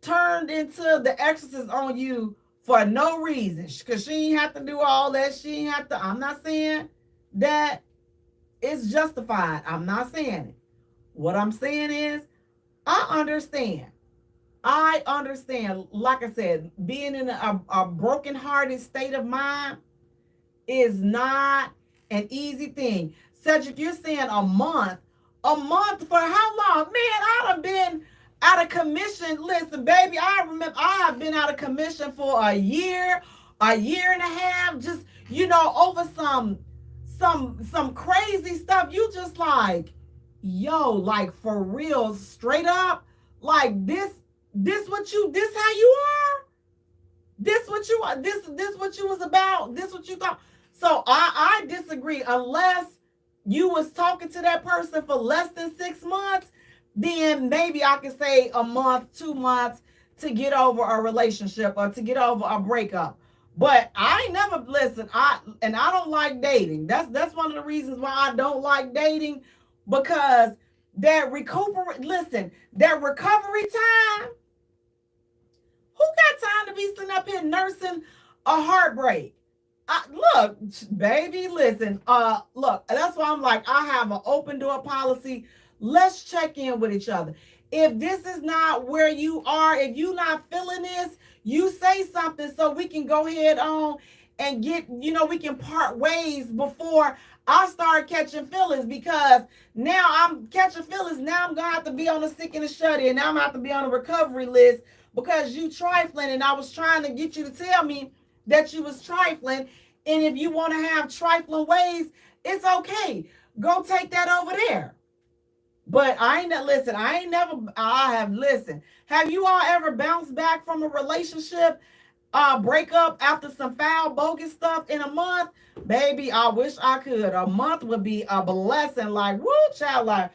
turned into the exorcist on you for no reason. Cause she ain't have to do all that. She ain't have to. I'm not saying that it's justified. I'm not saying it. What I'm saying is I understand. I understand, like I said, being in a broken-hearted state of mind is not an easy thing. Cedric, you're saying a month. A month for how long? Man, I'd have been out of commission. Listen, baby, I remember I have been out of commission for a year and a half, just over some crazy stuff. You just like, yo, like for real, straight up, like this how you are? This what you are? This what you was about? This what you thought? So I disagree. Unless you was talking to that person for less than 6 months, then maybe I can say a month, 2 months to get over a relationship or to get over a breakup. But I ain't never listen. I don't like dating. That's one of the reasons why I don't like dating, because that recovery time. Who got time to be sitting up here nursing a heartbreak? Look, baby, listen. Look, that's why I'm like, I have an open door policy. Let's check in with each other. If this is not where you are, if you're not feeling this, you say something so we can go ahead on and we can part ways before I start catching feelings, because now I'm catching feelings. Now I'm going to have to be on the sick and the shut in. Now I'm going to have to be on a recovery list because you trifling, and I was trying to get you to tell me that you was trifling. And if you want to have trifling ways, it's okay. Go take that over there. But I have listened. Have you all ever bounced back from a relationship breakup after some foul bogus stuff in a month? Baby, I wish I could. A month would be a blessing. Like, woo, child, like,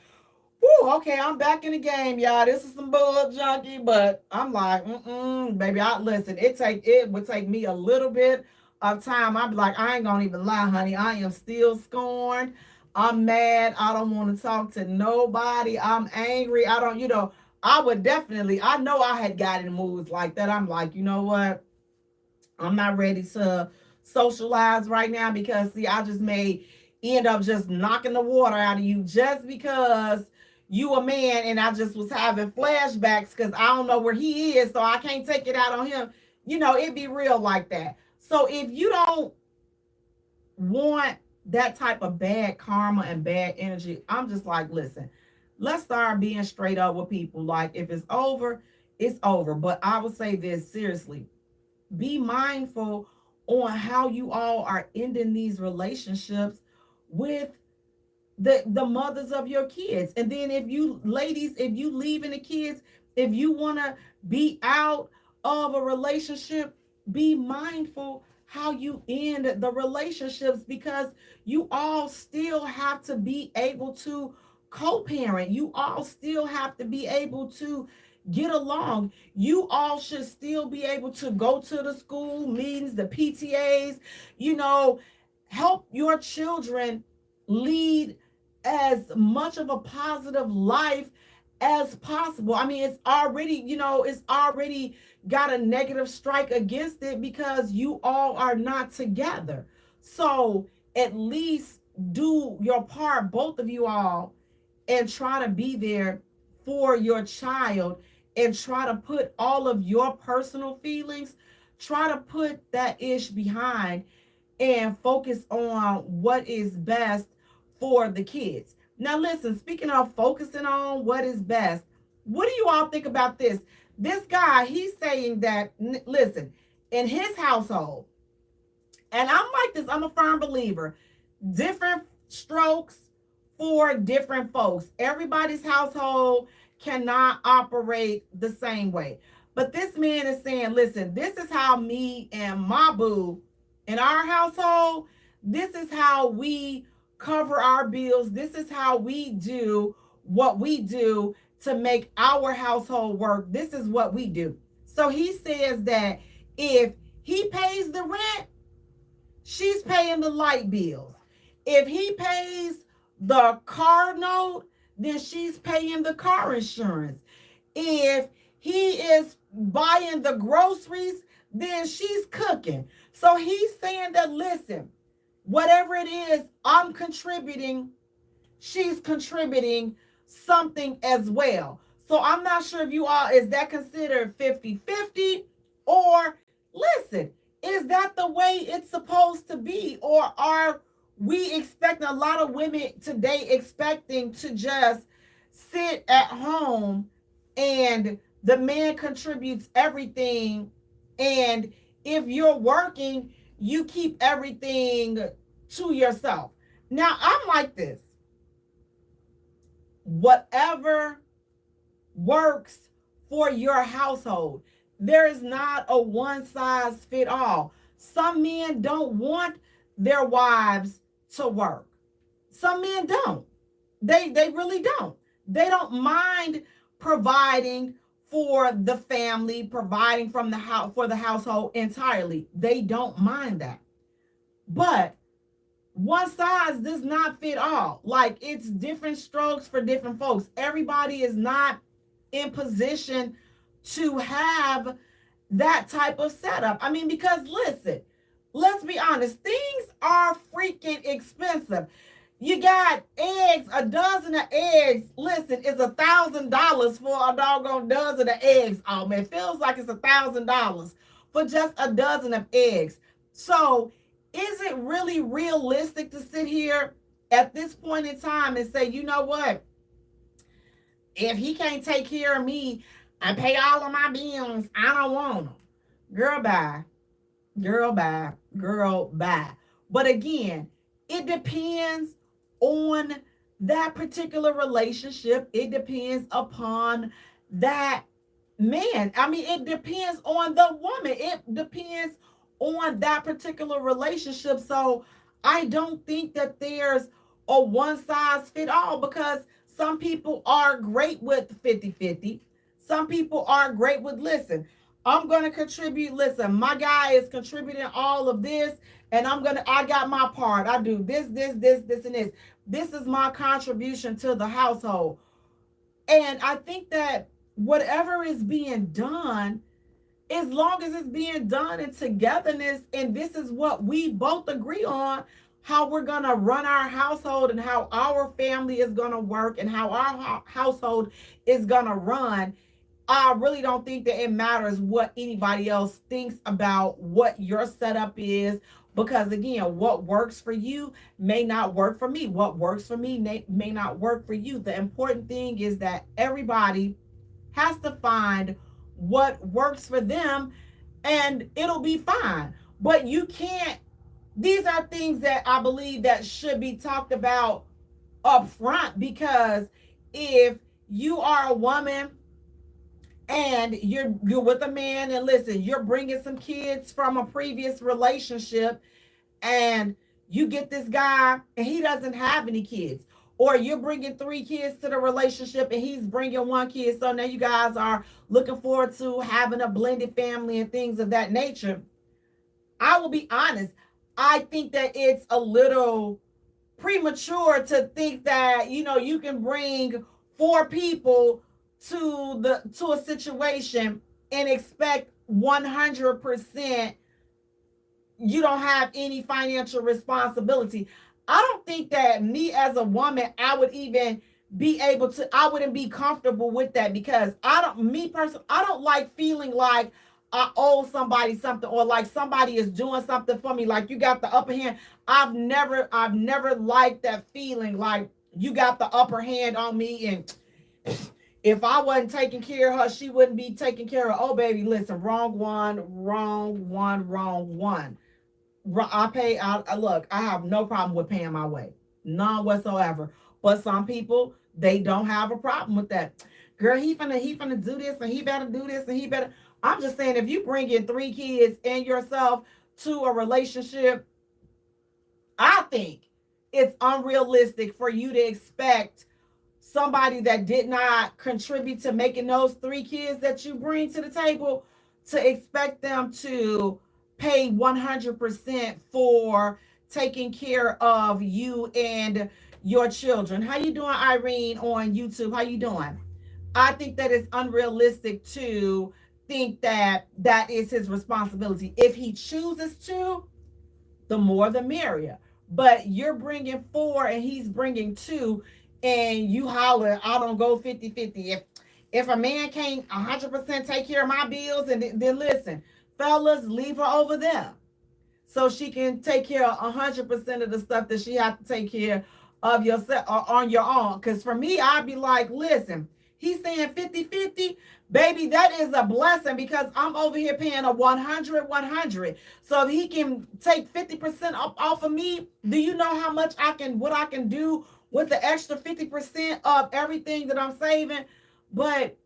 woo, okay, I'm back in the game, y'all. This is some bull junkie, but I'm like, baby, it would take me a little bit of time. I'd be like, I ain't gonna even lie, honey. I am still scorned. I'm mad. I don't want to talk to nobody. I'm angry. I know I had got in moods like that. I'm like, you know what? I'm not ready to socialize right now, because see, I just may end up just knocking the water out of you just because you a man, and I just was having flashbacks because I don't know where he is, so I can't take it out on him. It'd be real like that. So if you don't want that type of bad karma and bad energy, I'm just like, listen, let's start being straight up with people. Like, if it's over, it's over. But I would say this seriously: be mindful on how you all are ending these relationships with the mothers of your kids. And then if you ladies, if you leaving the kids, if you want to be out of a relationship, be mindful how you end the relationships, because you all still have to be able to co-parent. You all still have to be able to get along. You all should still be able to go to the school meetings, the PTAs, help your children lead as much of a positive life as possible. I mean, it's already got a negative strike against it because you all are not together. So at least do your part, both of you all, and try to be there for your child, and try to put all of your personal feelings, try to put that ish behind and focus on what is best for the kids. Now, listen, speaking of focusing on what is best, what do you all think about this? This guy, he's saying that, listen, in his household, and I'm like this, I'm a firm believer, different strokes for different folks. Everybody's household cannot operate the same way. But this man is saying, listen, this is how me and my boo In our household, this is how we cover our bills. This is how we do what we do to make our household work. This is what we do. So he says that if he pays the rent, she's paying the light bills. If he pays the car note, then she's paying the car insurance. If he is buying the groceries, then she's cooking. So he's saying that, listen, whatever it is I'm contributing, she's contributing something as well. So I'm not sure if you all, is that considered 50-50, or listen, is that the way it's supposed to be? Or are we expecting, a lot of women today expecting to just sit at home and the man contributes everything, and if you're working, you keep everything to yourself? Now, I'm like this: whatever works for your household. There is not a one size fit all. Some men don't want their wives to work. Some men don't. They really don't. They don't mind providing for the family, providing from the house for the household entirely. They don't mind that. But one size does not fit all. Like, it's different strokes for different folks. Everybody is not in position to have that type of setup. I mean, because listen, let's be honest, things are freaking expensive. You got eggs, a dozen of eggs, listen, is $1,000 for a doggone dozen of eggs. Oh man, it feels like it's $1,000 for just a dozen of eggs. So is it really realistic to sit here at this point in time and say, you know what? If he can't take care of me and pay all of my bills, I don't want him. Girl, bye. Girl, bye. Girl, bye. But again, it depends on that particular relationship. It depends upon that man. I mean, it depends on the woman. It depends on that particular relationship. So I don't think that there's a one size fit all, because some people are great with 50-50. Some people are great with, listen, I'm going to contribute. Listen, my guy is contributing all of this, and I got my part. I do this, and this. This is my contribution to the household. And I think that whatever is being done, as long as it's being done in togetherness, and this is what we both agree on, how we're going to run our household and how our family is going to work and how our household is going to run, I really don't think that it matters what anybody else thinks about what your setup is. Because again, what works for you may not work for me. What works for me may not work for you. The important thing is that everybody has to find what works for them, and it'll be fine. But you can't, these are things that I believe that should be talked about up front, because if you are a woman and you're with a man, and listen, you're bringing some kids from a previous relationship, and you get this guy and he doesn't have any kids, or you're bringing 3 kids to the relationship and he's bringing 1 kid, so now you guys are looking forward to having a blended family and things of that nature. I will be honest, I think that it's a little premature to think that, you know, you can bring 4 people to a situation and expect 100% you don't have any financial responsibility. I don't think that me as a woman, I would even be able to, I wouldn't be comfortable with that, because me personally, I don't like feeling like I owe somebody something, or like somebody is doing something for me, like you got the upper hand. I've never liked that feeling like you got the upper hand on me, and if I wasn't taking care of her, she wouldn't be taking care of. Oh, baby, listen, wrong one, wrong one, wrong one. Look, I have no problem with paying my way. None whatsoever. But some people, they don't have a problem with that. Girl, he finna do this, and he better do this, and he better. I'm just saying, if you bring in 3 kids and yourself to a relationship, I think it's unrealistic for you to expect somebody that did not contribute to making those 3 kids that you bring to the table to expect them to pay 100% for taking care of you and your children. How you doing, Irene, on YouTube? How you doing? I think that it's unrealistic to think that that is his responsibility. If he chooses to, the more the merrier. But you're bringing 4 and he's bringing 2, and you holler, I don't go 50-50. If a man can't 100% take care of my bills, and then listen, fellas, leave her over there so she can take care of 100% of the stuff that she has to take care of yourself or on your own. Because for me, I'd be like, listen, he's saying 50-50. Baby, that is a blessing because I'm over here paying a 100. So if he can take 50% off of me, do you know how much what I can do with the extra 50% of everything that I'm saving? But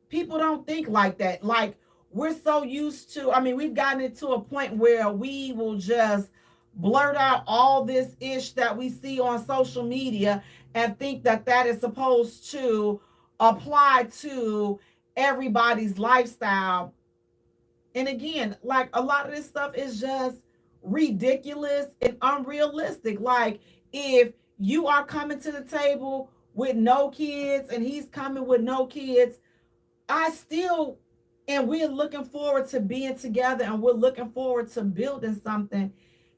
people don't think like that. Like, we're so used to, we've gotten it to a point where we will just blurt out all this ish that we see on social media and think that that is supposed to apply to everybody's lifestyle. And again, like, a lot of this stuff is just ridiculous and unrealistic. Like, if you are coming to the table with no kids and he's coming with no kids, and we're looking forward to being together and we're looking forward to building something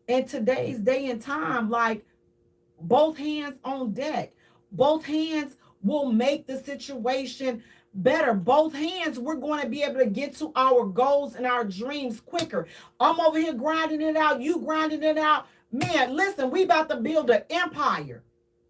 in today's day and time. Like, both hands on deck, both hands will make the situation better. Both hands, we're going to be able to get to our goals and our dreams quicker. I'm over here grinding it out, you grinding it out. Man, listen, we about to build an empire.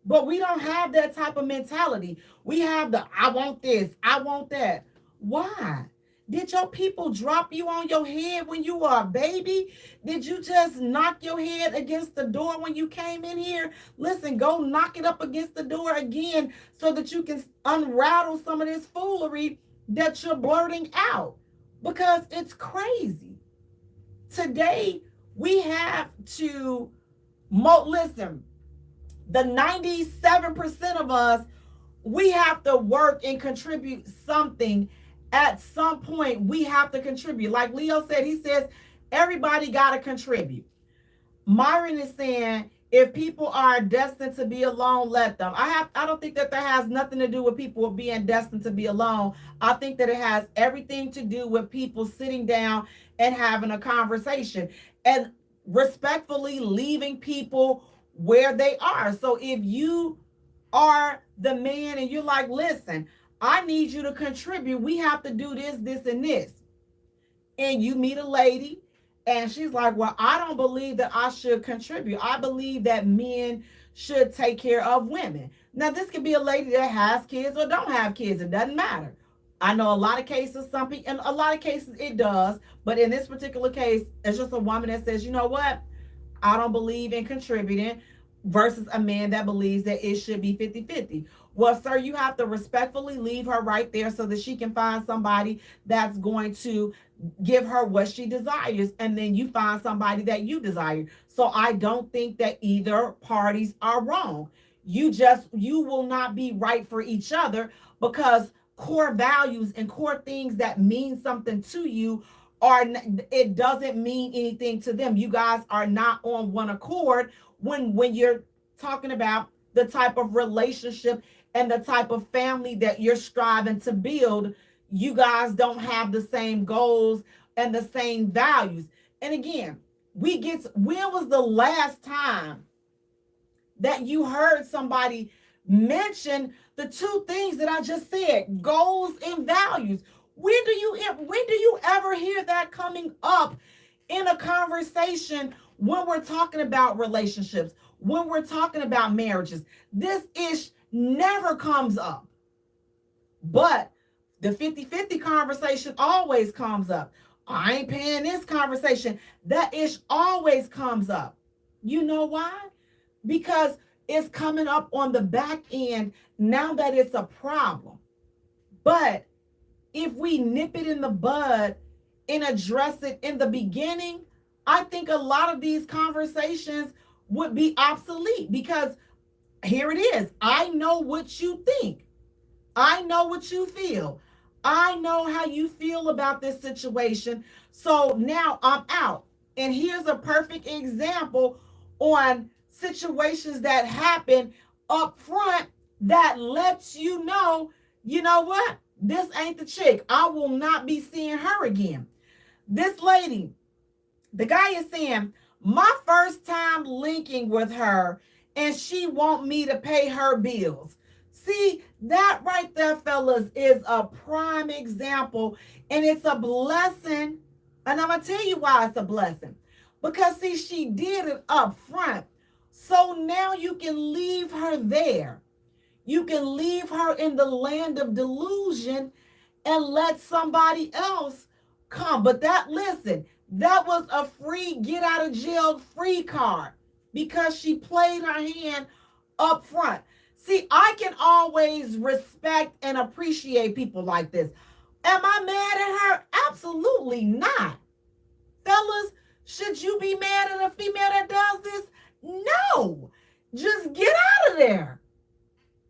But we don't have that type of mentality. We have the, I want this, I want that. Why? Did your people drop you on your head when you were a baby? Did you just knock your head against the door when you came in here? Listen, go knock it up against the door again so that you can unrattle some of this foolery that you're blurting out, because it's crazy. Today, we have to, listen, the 97% of us, we have to work and contribute something. At some point, we have to contribute. Like Leo said, he says, everybody got to contribute. Myron is saying, if people are destined to be alone, let them. I don't think that has nothing to do with people being destined to be alone. I think that it has everything to do with people sitting down and having a conversation and respectfully leaving people where they are. So if you are the man and you're like, listen, I need you to contribute. We have to do this, this, and this. And you meet a lady and she's like, well, I don't believe that I should contribute. I believe that men should take care of women. Now, this could be a lady that has kids or don't have kids. It doesn't matter. I know a lot of cases, in a lot of cases it does. But in this particular case, it's just a woman that says, you know what? I don't believe in contributing, versus a man that believes that it should be 50-50. Well, sir, you have to respectfully leave her right there so that she can find somebody that's going to give her what she desires, and then you find somebody that you desire. So I don't think that either parties are wrong. You will not be right for each other, because core values and core things that mean something to you it doesn't mean anything to them. You guys are not on one accord when you're talking about the type of relationship and the type of family that you're striving to build. You guys don't have the same goals and the same values. And again, when was the last time that you heard somebody mention the 2 things that I just said, goals and values? When do you ever hear that coming up in a conversation when we're talking about relationships, when we're talking about marriages? This ish never comes up. But the 50-50 conversation always comes up. I ain't paying this conversation. That ish always comes up. You know why? Because it's coming up on the back end now that it's a problem. But if we nip it in the bud and address it in the beginning, I think a lot of these conversations would be obsolete because here it is. I know what you think. I know what you feel. I know how you feel about this situation. So now I'm out. And here's a perfect example on situations that happen up front that lets you know what? This ain't the chick. I will not be seeing her again. This lady, the guy is saying, my first time linking with her and she want me to pay her bills. See, that right there, fellas, is a prime example. And it's a blessing. And I'm going to tell you why it's a blessing. Because, see, she did it up front. So now you can leave her there. You can leave her in the land of delusion and let somebody else come. But listen, that was a free get out of jail free card because she played her hand up front. See, I can always respect and appreciate people like this. Am I mad at her? Absolutely not. Fellas, should you be mad at a female that does this? No. Just get out of there.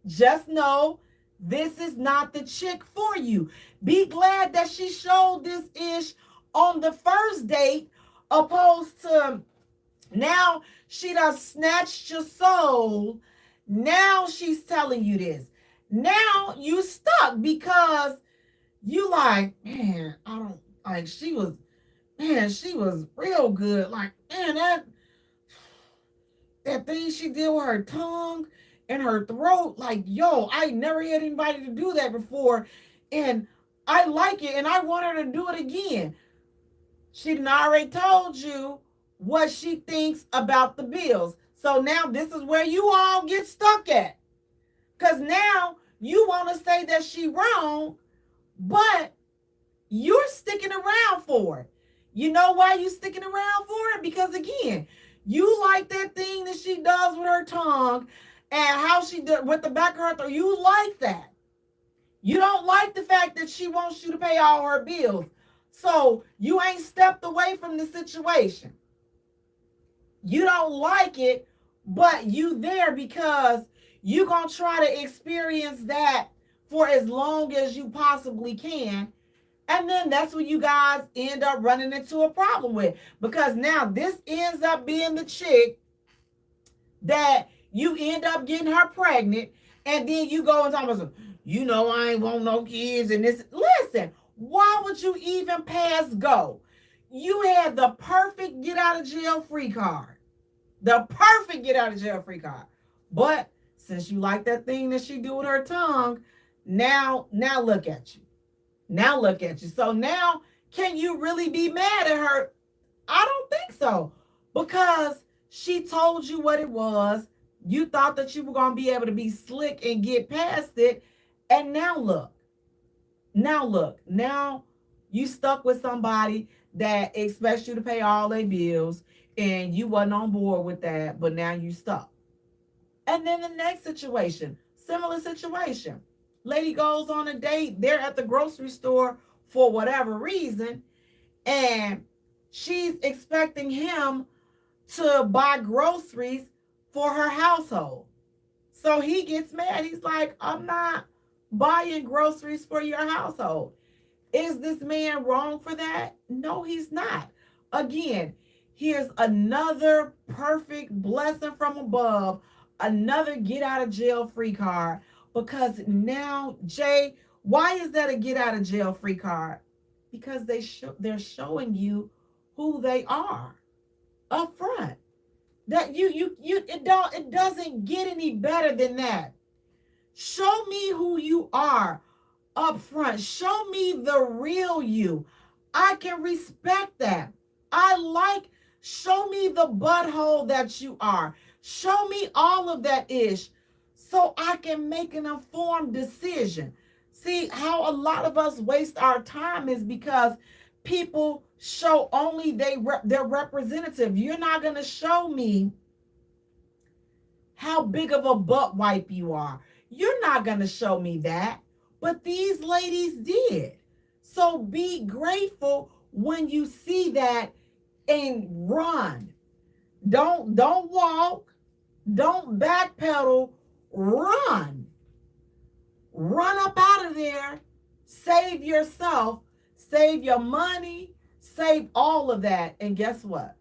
Just know this is not the chick for you. Be glad that she showed this ish on the first date, opposed to now she done snatched your soul. Now she's telling you this. Now you stuck because you like, man, I don't like she was real good. Like, man, that thing she did with her tongue and her throat, like, yo, I never had anybody to do that before. And I like it and I want her to do it again. She done already told you what she thinks about the bills. So now this is where you all get stuck at. Because now you want to say that she wrong, but you're sticking around for it. You know why you sticking around for it? Because again, you like that thing that she does with her tongue and how she did with the back of her throat. You like that. You don't like the fact that she wants you to pay all her bills. So you ain't stepped away from the situation. You don't like it, but you there because you gonna try to experience that for as long as you possibly can. And then that's when you guys end up running into a problem with. Because now this ends up being the chick that you end up getting her pregnant. And then you go and talk about, you know, I ain't want no kids and this. Listen, why would you even pass go? You had the perfect get out of jail free card. The perfect get out of jail free card. But since you like that thing that she do with her tongue, now look at you. Now look at you. So now, can you really be mad at her? I don't think so. Because she told you what it was. You thought that you were going to be able to be slick and get past it. And now look. Now you stuck with somebody that expects you to pay all their bills. And you wasn't on board with that. But now you stuck. And then the next situation. Similar situation. Lady goes on a date. They're at the grocery store for whatever reason. And she's expecting him to buy groceries for her household. So he gets mad. He's like, I'm not buying groceries for your household. Is this man wrong for that? No, he's not. Again, here's another perfect blessing from above. Another get out of jail free card. Because now, Jay, why is that a get out of jail free card? Because they're showing you who they are up front. That it doesn't get any better than that. Show me who you are up front. Show me the real you. I can respect that. Show me the butthole that you are. Show me all of that ish. So I can make an informed decision. See, how a lot of us waste our time is because people show only their representative. You're not going to show me how big of a butt wipe you are. You're not going to show me that. But these ladies did. So be grateful when you see that and run. Don't walk. Don't backpedal. Run. Run up out of there. Save yourself. Save your money. Save all of that. And guess what?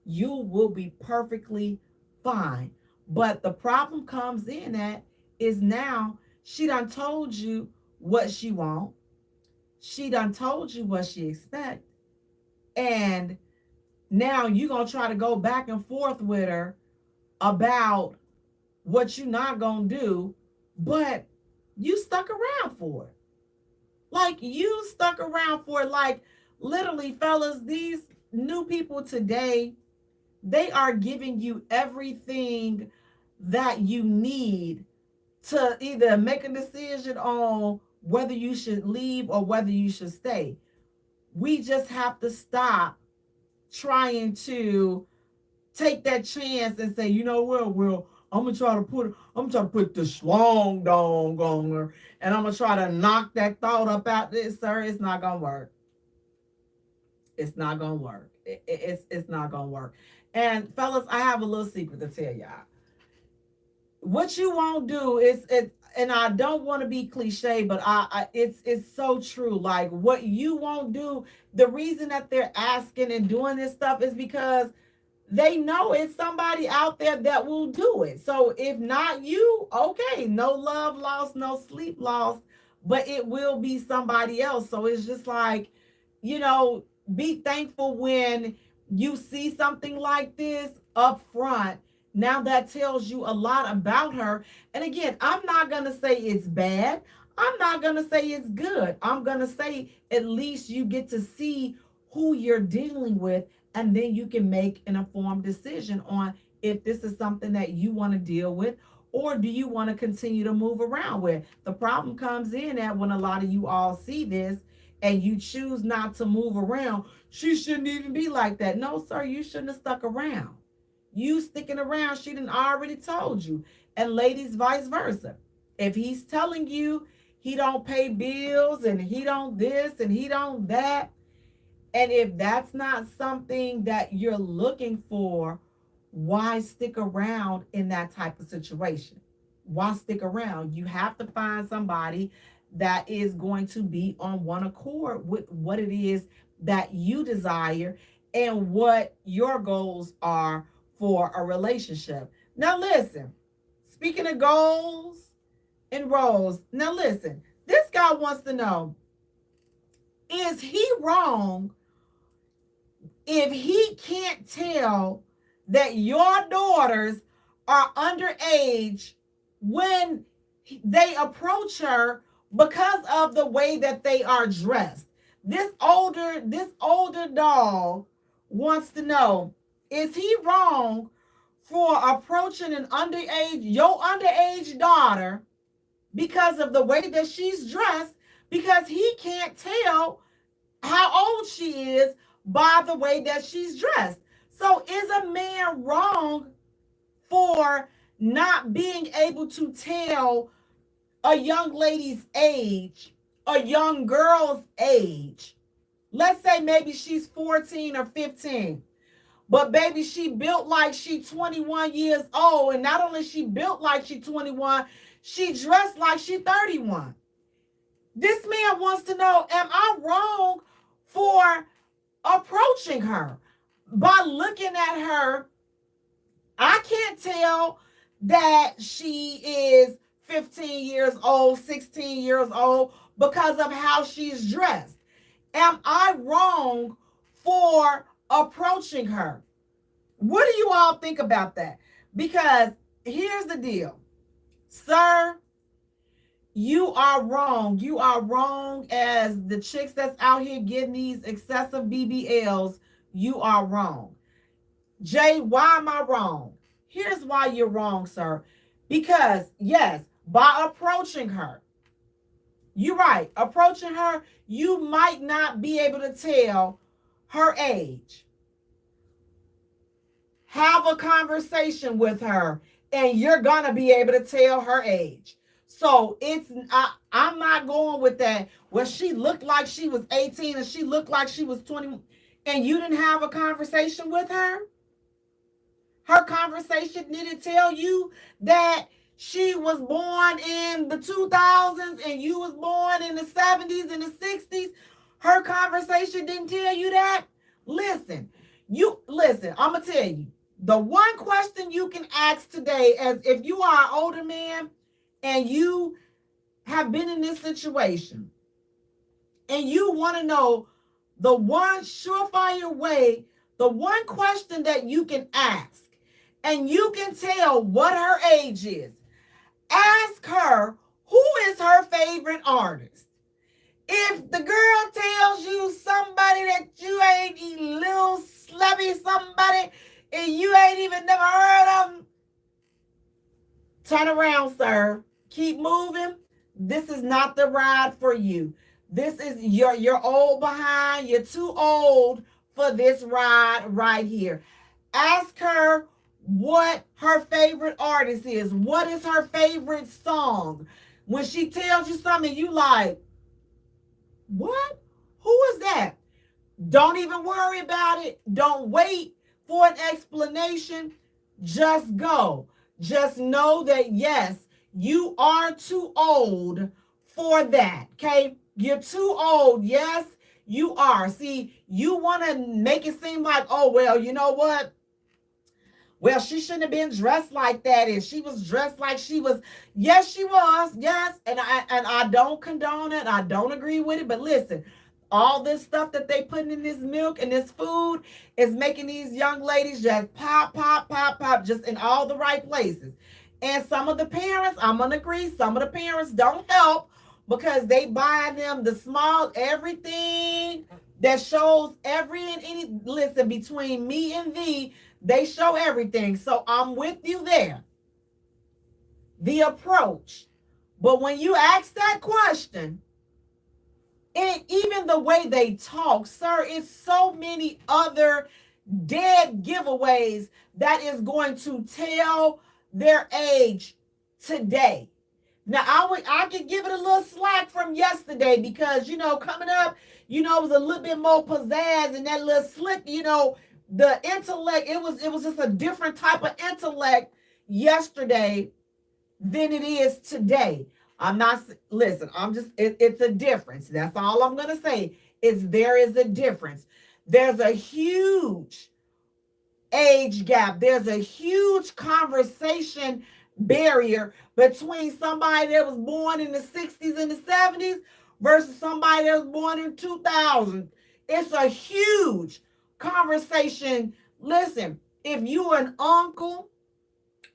You will be perfectly fine. But the problem comes in at is now she done told you what she want. She done told you what she expect. And now you gonna try to go back and forth with her about what you not gonna do, but you stuck around for it. Like you stuck around for it. Like literally, fellas, these new people today, they are giving you everything that you need to either make a decision on whether you should leave or whether you should stay. We just have to stop trying to take that chance and say, you know what, well, I'm trying to put the schlong dong on her, and I'm gonna try to knock that thought up out there, sir. It's not gonna work. It's not gonna work. It's not gonna work. And fellas, I have a little secret to tell y'all. What you won't do is it, and I don't want to be cliche, but it's so true. Like what you won't do, the reason that they're asking and doing this stuff is because they know it's somebody out there that will do it. So if not you, okay, no love lost, no sleep lost, but it will be somebody else. So it's just like, you know, be thankful when you see something like this up front. Now that tells you a lot about her. And again, I'm not going to say it's bad. I'm not going to say it's good. I'm going to say at least you get to see who you're dealing with, and then you can make an informed decision on if this is something that you want to deal with, or do you want to continue to move around with. The problem comes in at when a lot of you all see this and you choose not to move around. She shouldn't even be like that. No, sir, you shouldn't have stuck around. You sticking around, she done already told you. And ladies, vice versa. If he's telling you he don't pay bills and he don't this and he don't that, and if that's not something that you're looking for, why stick around in that type of situation? Why stick around? You have to find somebody that is going to be on one accord with what it is that you desire and what your goals are for a relationship. Now, listen, speaking of goals and roles, now listen, this guy wants to know, is he wrong if he can't tell that your daughters are underage when they approach her because of the way that they are dressed? This older dog wants to know, is he wrong for approaching your underage daughter because of the way that she's dressed, because he can't tell how old she is by the way that she's dressed? So is a man wrong for not being able to tell a young lady's age, a young girl's age? Let's say maybe she's 14 or 15. But baby, she built like she 21 years old. And not only she built like she 21, she dressed like she 31. This man wants to know, am I wrong for approaching her? By looking at her, I can't tell that she is 15 years old, 16 years old because of how she's dressed. Am I wrong for approaching her? What do you all think about that? Because here's the deal, sir, you are wrong. You are wrong as the chicks that's out here getting these excessive BBLs. You are wrong. Jay, why am I wrong? Here's why you're wrong, sir. Because, yes, by approaching her, you're right, approaching her, you might not be able to tell her age. Have a conversation with her, and you're going to be able to tell her age. So I'm not going with that. Well, she looked like she was 18 and she looked like she was 20. and you didn't have a conversation with her? Her conversation didn't tell you that she was born in the 2000s and you was born in the 70s and the 60s. Her conversation didn't tell you that. Listen, I'm gonna tell you. The one question you can ask today, as if you are an older man and you have been in this situation and you want to know the one surefire way, the one question that you can ask, and you can tell what her age is. Ask her, who is her favorite artist? If the girl tells you somebody that you ain't little slubby somebody and you ain't even never heard of them, turn around, sir. Keep moving. This is not the ride for you. This is you're old behind. You're too old for this ride right here. Ask her what her favorite artist is. What is her favorite song? When she tells you something, you like, what? Who is that? Don't even worry about it. Don't wait for an explanation. Just go. Just know that, yes, you are too old for that. Okay? You're too old. Yes, you are. See, you want to make it seem like, oh, well, you know what? Well, she shouldn't have been dressed like that. And she was dressed like she was. Yes, she was. Yes. And I don't condone it. I don't agree with it. But listen, all this stuff that they putting in this milk and this food is making these young ladies just pop, pop, pop, pop, just in all the right places. And some of the parents, I'm going to agree, some of the parents don't help because they buy them the small everything that shows every and any. Listen, between me and thee, they show everything. So I'm with you there. The approach. But when you ask that question, and even the way they talk, sir, it's so many other dead giveaways that is going to tell their age today. Now, I could give it a little slack from yesterday because, coming up, it was a little bit more pizzazz and that little slick, the intellect, it was just a different type of intellect yesterday than it is today. I'm not, listen, it's a difference. That's all I'm going to say is there is a difference. There's a huge age gap. There's a huge conversation barrier between somebody that was born in the 60s and the 70s versus somebody that was born in 2000. It's a huge conversation. Listen, if you're an uncle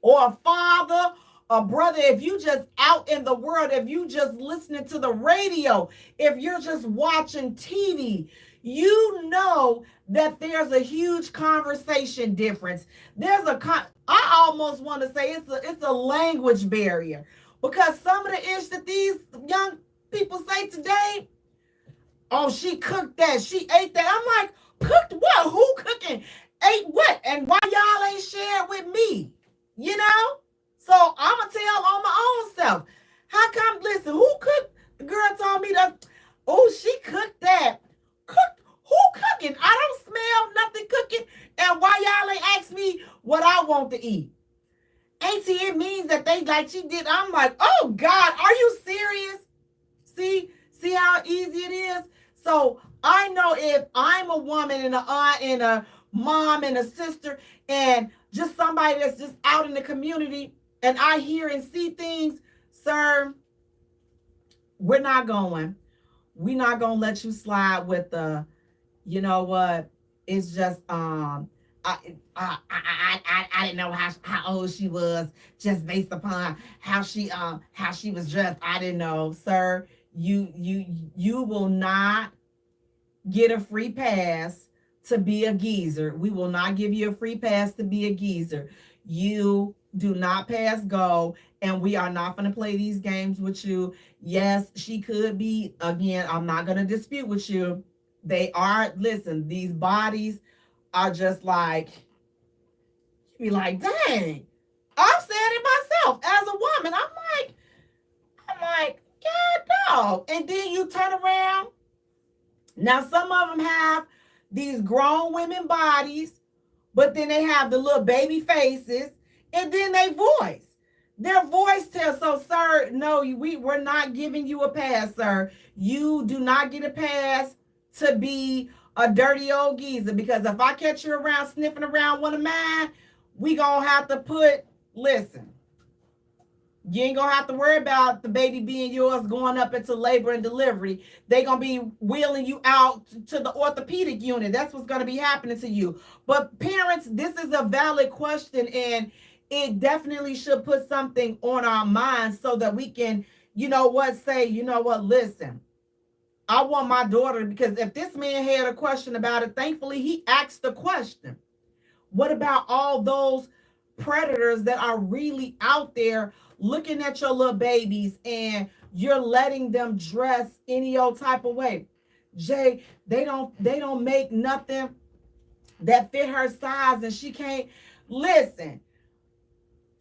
or a father, a brother, if you just out in the world, if you just listening to the radio, if you're just watching TV, you know that there's a huge conversation difference. I almost want to say it's a language barrier because some of the ish that these young people say today, oh, she cooked that, she ate that. I'm like, cooked what? Who cooking? Ate what? And why y'all ain't shared with me? So I'm going to tell on my own self. How come, listen, who cooked? The girl told me that, oh, she cooked that. Cooked? Who cooking? I don't smell nothing cooking. And why y'all ain't ask me what I want to eat? Auntie, it means that they like she did. I'm like, oh, God, are you serious? See how easy it is? So I know if I'm a woman and an aunt and a mom and a sister and just somebody that's just out in the community and I hear and see things, sir, we're not going to let you slide with the, you know what? It's just, I didn't know how old she was just based upon how she was dressed. I didn't know, sir. You will not get a free pass to be a geezer. We will not give you a free pass to be a geezer. You do not pass go, and we are not going to play these games with you. Yes, she could be. Again, I'm not going to dispute with you. They are, listen, these bodies are just like, you be like, dang, I've said it myself as a woman. I'm like, God, dog. And then you turn around. Now, some of them have these grown women bodies, but then they have the little baby faces, and then their voice tells. So, sir, no, we're not giving you a pass, sir. You do not get a pass to be a dirty old geezer, because if I catch you around sniffing around one of mine, we gonna have to listen, you ain't gonna have to worry about the baby being yours going up into labor and delivery. They gonna be wheeling you out to the orthopedic unit. That's what's gonna be happening to you. But parents, this is a valid question, and it definitely should put something on our minds so that we can, listen, I want my daughter, because if this man had a question about it, thankfully he asked the question. What about all those predators that are really out there looking at your little babies, and you're letting them dress any old type of way? Jay, they don't make nothing that fit her size, and she can't listen.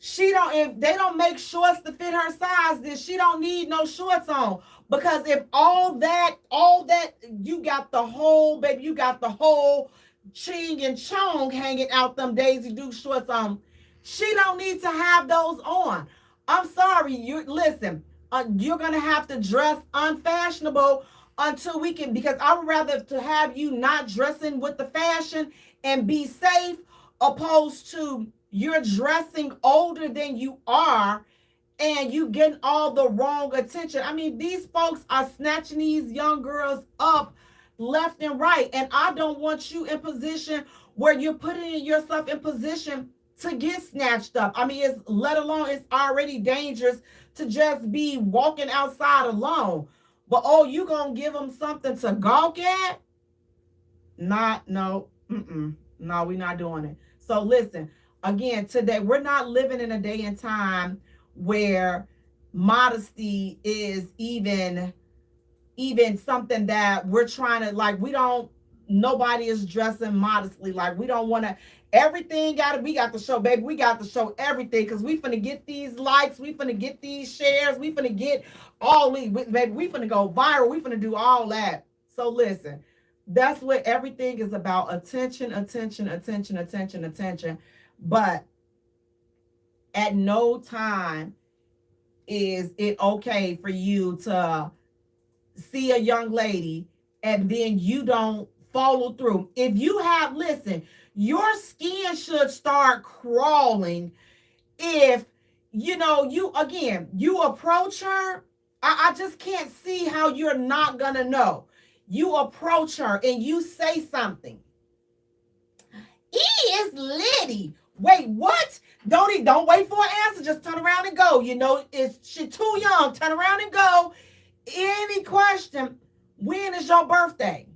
If they don't make shorts to fit her size, then she don't need no shorts on. Because if all that, you got the whole, baby, you got the whole ching and chong hanging out them Daisy Duke shorts on, she don't need to have those on. I'm sorry, you're gonna have to dress unfashionable until we can, because I would rather to have you not dressing with the fashion and be safe, opposed to you're dressing older than you are and you getting all the wrong attention. I mean, these folks are snatching these young girls up left and right. And I don't want you in position where you're putting yourself in position to get snatched up. I mean, it's already dangerous to just be walking outside alone. But, you going to give them something to gawk at? No, we're not doing it. So listen, again, today, we're not living in a day and time where modesty is even something that we're trying to, nobody is dressing modestly. We don't want to, we got to show, baby, we got to show everything, because we finna get these likes, we finna get these shares, we finna get all these, baby, we finna go viral, we finna do all that. So listen, that's what everything is about. Attention. But at no time is it okay for you to see a young lady and then you don't follow through. If you your skin should start crawling if you approach her. I just can't see how you're not gonna know. You approach her and you say something. Is Liddy. Wait, what? Don't wait for an answer. Just turn around and go. She too young. Turn around and go. Any question? When is your birthday?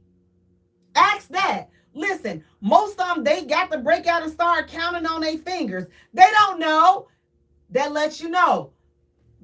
Ask that. Listen, most of them, they got to break out and start counting on their fingers. They don't know. That lets you know.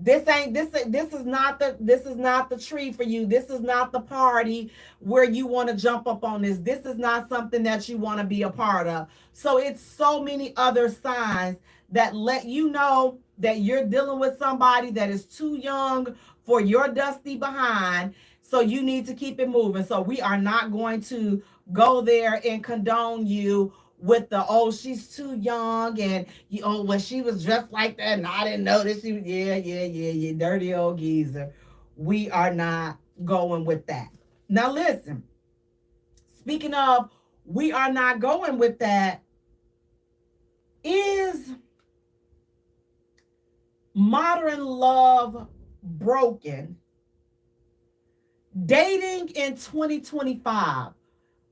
This is not the tree for you. This is not the party where you want to jump up on this. This is not something that you want to be a part of. So it's so many other signs that let you know that you're dealing with somebody that is too young for your dusty behind. So you need to keep it moving. So we are not going to go there and condone you with she's too young, and when she was dressed like that and I didn't notice she was, yeah, dirty old geezer. We are not going with that. Now listen, speaking of we are not going with that, is modern love broken? Dating in 2025.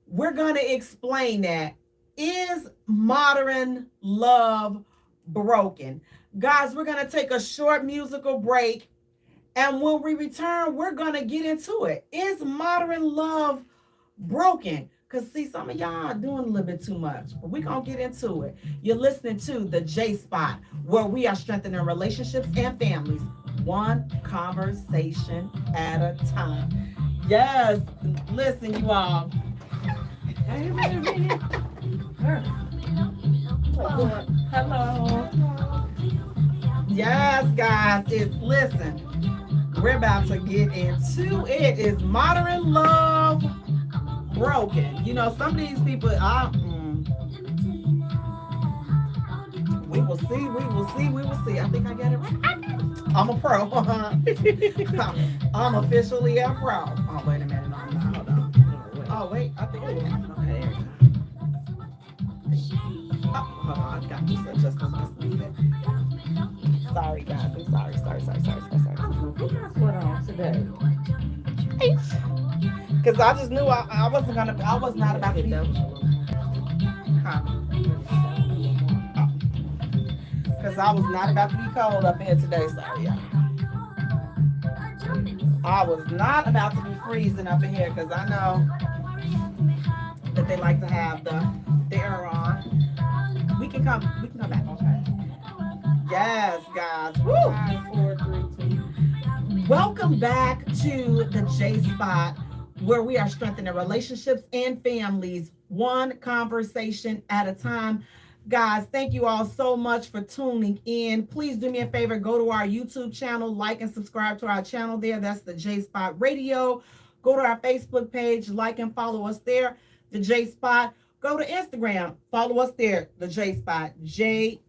We're going to explain that. Is modern love broken? Guys, we're going to take a short musical break. And when we return, we're going to get into it. Is modern love broken? Because, see, some of y'all are doing a little bit too much. But we're going to get into it. You're listening to The J Spot, where we are strengthening relationships and families, one conversation at a time. Yes, listen, you all. Hey, baby. Hello. Yes, guys. Listen. We're about to get into it. Is modern love broken. You know, some of these people are. We will see. We will see. We will see. I think I got it right. I'm a pro. I'm officially a pro. Oh, wait a minute. No, I'm not. Hold on. Oh, wait. I think I have it. Okay, there you go. Oh, hold on. I got this adjustment. Just leave it. Sorry, guys. I'm sorry. What's going on today? Because I just knew I wasn't gonna. I was not about to be. Huh? Because I was not about to be cold up here today. Sorry, y'all. I was not about to be freezing up in here because I know that they like to have the air on. We can come back. Okay. Yes, guys. Woo! 5, 4, 3, 2. Welcome back to the J Spot, where we are strengthening relationships and families one conversation at a time. Guys, thank you all so much for tuning in. Please do me a favor, go to our YouTube channel, like and subscribe to our channel there. That's the J Spot Radio. Go to our Facebook page, like and follow us there, the J Spot. Go to Instagram, follow us there, the J Spot, JAYE.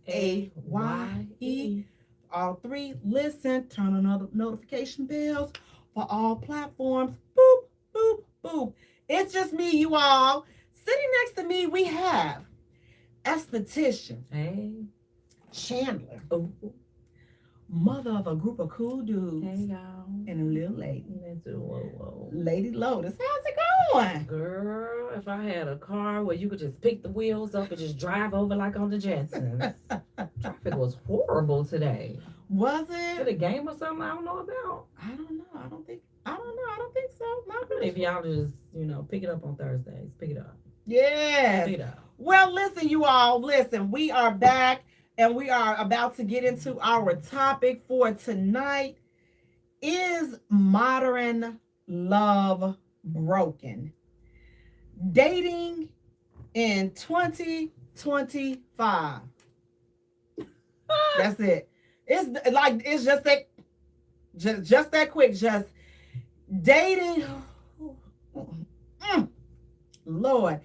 All three. Listen, turn on notification bells for all platforms. Boop, boop, boop. It's just me, you all. Sitting next to me, we have esthetician, Hey. Chandler, Oh. mother of a group of cool dudes, Hey, y'all. and a little lady, Whoa. Lady Lotus. How's it going? Girl, if I had a car where you could just pick the wheels up and just drive over like on the Jetsons. Traffic was horrible today. Was Is it it? a game or something I don't know about? I don't know. I don't think so. Not really. If y'all just, pick it up on Thursdays. Pick it up. Yes. Pick it up. Well, listen, you all. Listen, we are back and we are about to get into our topic for tonight. Is modern love broken? Dating in 2025. That's it. It's just that quick. Just dating. Lord,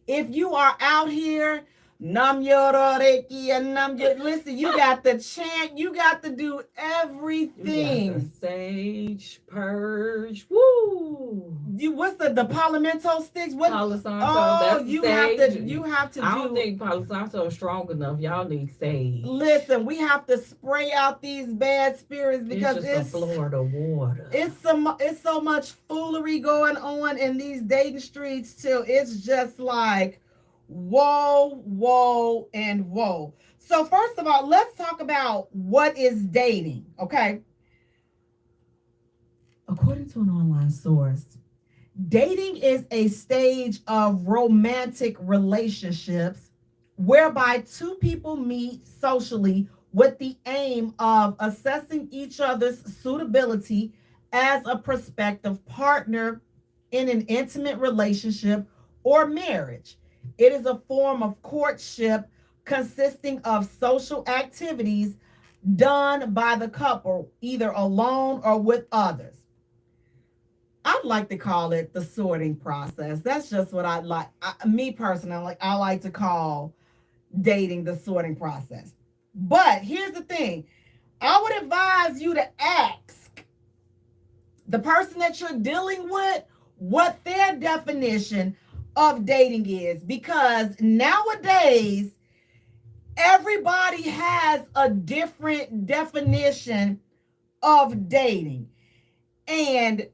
if you are out here, listen, you got the chant, you got to do everything. You got the sage, purge, woo. What's the Palomento sticks? What? Palo Santo, Oh, that's you sage. have to I do. don't think Palo Santo is strong enough. Y'all need sage. Listen, we have to spray out these bad spirits because it's just a Florida water. It's so much foolery going on in these dating streets too. It's just like whoa, and whoa. So first of all, let's talk about what is dating, okay? According to an online source, dating is a stage of romantic relationships whereby two people meet socially with the aim of assessing each other's suitability as a prospective partner in an intimate relationship or marriage. It is a form of courtship consisting of social activities done by the couple, either alone or with others. I'd like to call it the sorting process. That's just what I like. Me personally, I like to call dating the sorting process. But here's the thing. I would advise you to ask the person that you're dealing with what their definition of dating is, because nowadays everybody has a different definition of dating. And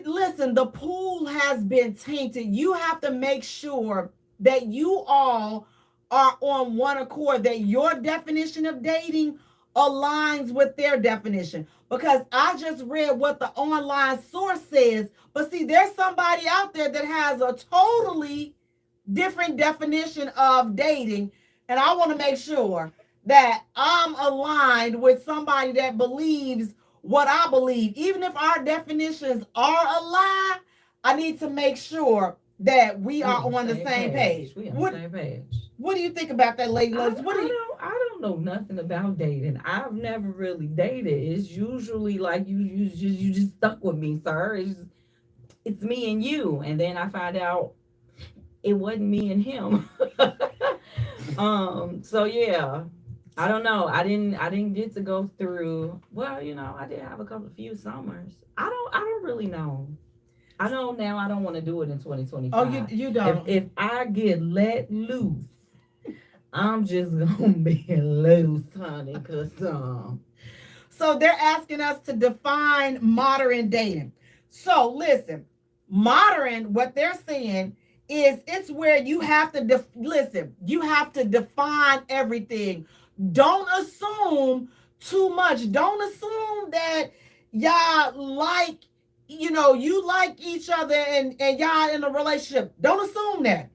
listen, the pool has been tainted. You have to make sure that you all are on one accord, that your definition of dating aligns with their definition. Because I just read what the online source says, but see, there's somebody out there that has a totally different definition of dating, and I want to make sure that I'm aligned with somebody that believes what I believe. Even if our definitions are aligned, I need to make sure that we are on the same page. We on the same page. What do you think about that, Lady Lotus? I don't know nothing about dating. I've never really dated. It's usually like you just stuck with me, sir. it's me and you, and then I find out it wasn't me and him. So yeah, I don't know. I didn't get to go through. Well, I did have a few summers. I don't really know. I know now I don't want to do it in Oh, you 2025. you If don't. if I get let loose, I'm just gonna be loose, honey. Cause So they're asking us to define modern dating. So listen, modern, what they're saying is it's where you have to listen, you have to define everything. Don't assume too much. Don't assume that y'all like, you like each other and y'all in a relationship. Don't assume that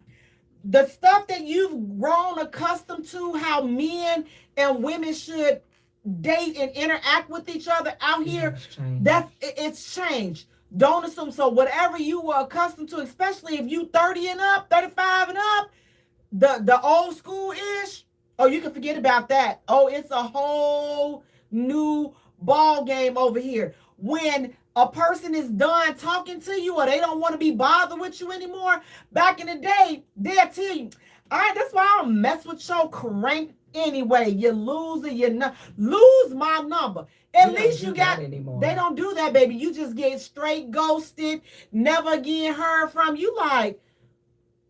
the stuff that you've grown accustomed to, how men and women should date and interact with each other out here, it's changed. Don't assume. So whatever you were accustomed to, especially if you 30 and up, 35 and up, the old school ish, oh, you can forget about that. Oh, it's a whole new ball game over here. When a person is done talking to you or they don't want to be bothered with you anymore, back in the day, they'll tell you, all right, that's why I don't mess with your crank anyway. You lose it, lose my number. At least you got, they don't do that, baby. You just get straight ghosted, never again heard from. You like,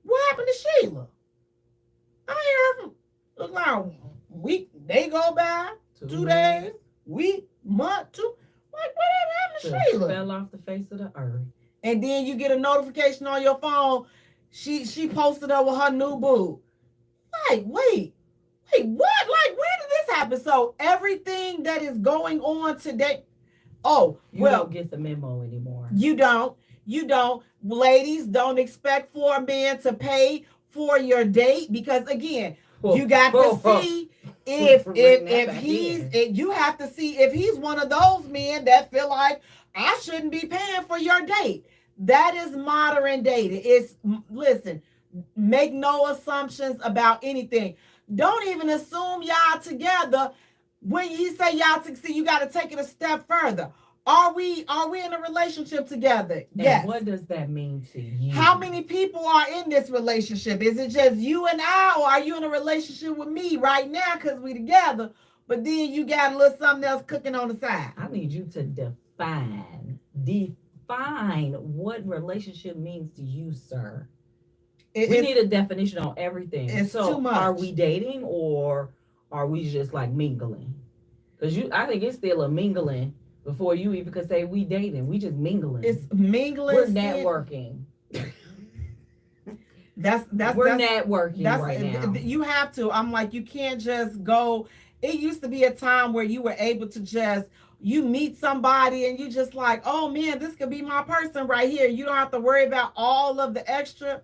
what happened to Sheila? I hear from, look like a week, they go by, 2 days, week, month, two. Like, what happened to Sheila? Fell off the face of the earth. And then you get a notification on your phone. She posted up with her new boo. Like, wait, what? Like, where did this happen? So everything that is going on today. Oh, you don't get the memo anymore. You don't. Ladies, don't expect for a man to pay for your date because again, you got to see if he's you have to see if he's one of those men that feel like I shouldn't be paying for your date. That is modern dating. It's listen, make no assumptions about anything. Don't even assume y'all together. When you say y'all succeed, you got to take it a step further. Are we in a relationship together? And yes. What does that mean to you? How many people are in this relationship? Is it just you and I, or are you in a relationship with me right now because we together? But then you got a little something else cooking on the side. I need you to define what relationship means to you, sir. We need a definition on everything. It's too much. Are we dating or are we just like mingling? Because I think it's still a mingling. Before you even could say we dating, we just mingling. It's mingling. We're networking. That's we're networking right now. You have to. I'm like, you can't just go. It used to be a time where you were able to just you meet somebody and you just like, oh man, this could be my person right here. You don't have to worry about all of the extra.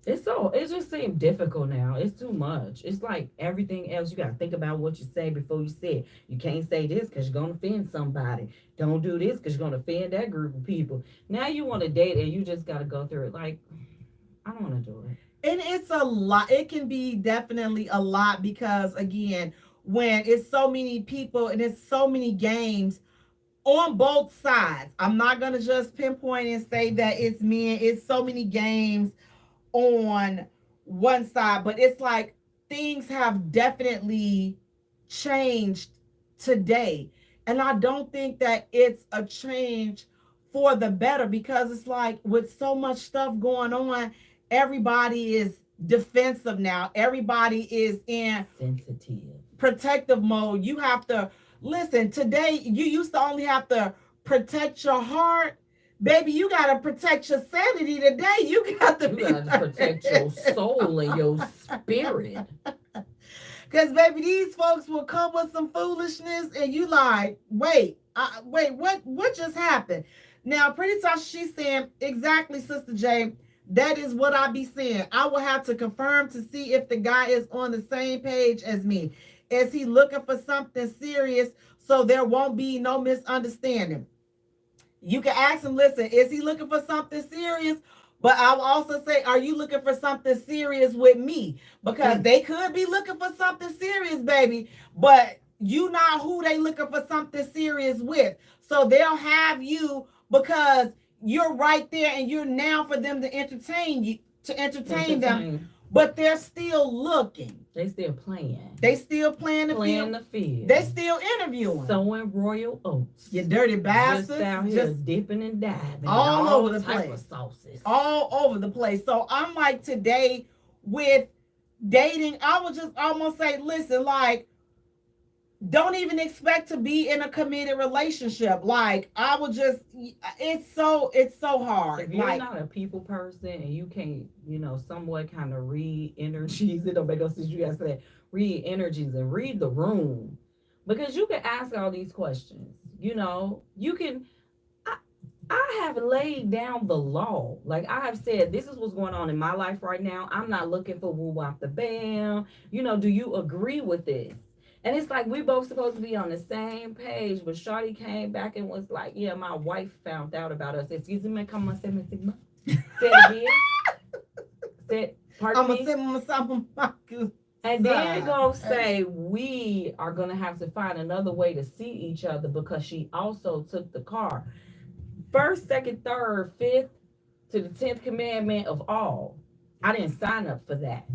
It just seems difficult now. It's too much. It's like everything else. You got to think about what you say before you say it. You can't say this because you're going to offend somebody. Don't do this because you're going to offend that group of people. Now you want to date and you just got to go through it. Like, I don't want to do it. And it's a lot. It can be definitely a lot because, again, when it's so many people and it's so many games on both sides. I'm not going to just pinpoint and say that it's men. It's so many games on one side, but it's like things have definitely changed today, and I don't think that it's a change for the better because it's like with so much stuff going on, everybody is defensive now. Everybody is in sensitive protective mode. You have to listen. Today you used to only have to protect your heart. Baby, you got to protect your sanity today. You got to protect your soul and your spirit. Because, baby, these folks will come with some foolishness and you like, wait, what just happened? Now, Pretty Tasha, she's saying, exactly, Sister J, that is what I be saying. I will have to confirm to see if the guy is on the same page as me. Is he looking for something serious so there won't be no misunderstanding? You can ask him, listen, is he looking for something serious? But I'll also say, are you looking for something serious with me? Because they could be looking for something serious, baby, but you not who they looking for something serious with. So they'll have you because you're right there and you're now for them to entertain them, Entertain. but they're still looking. They still playing. They still playing the Playing field. the field. They still interviewing. Sowing royal oats. You dirty bastards. Just out here dipping and diving. All over the type place. Of sauces. All over the place. So I'm like today with dating, I would just almost say, listen, like, don't even expect to be in a committed relationship. Like, I would just, it's so hard. If you're like, not a people person and you can't, somewhat kind of read energies, it don't make no sense. You guys say read energies and read the room, because you can ask all these questions. You can. I have laid down the law. Like I have said, this is what's going on in my life right now. I'm not looking for woo off the bam. Do you agree with this? And it's like we both supposed to be on the same page, but Shawty came back and was like, "Yeah, my wife found out about us." Excuse me, come on, say it again. Said, pardon me. And then go say we are gonna have to find another way to see each other because she also took the car. First, second, third, fifth to the 10th commandment of all. I didn't sign up for that.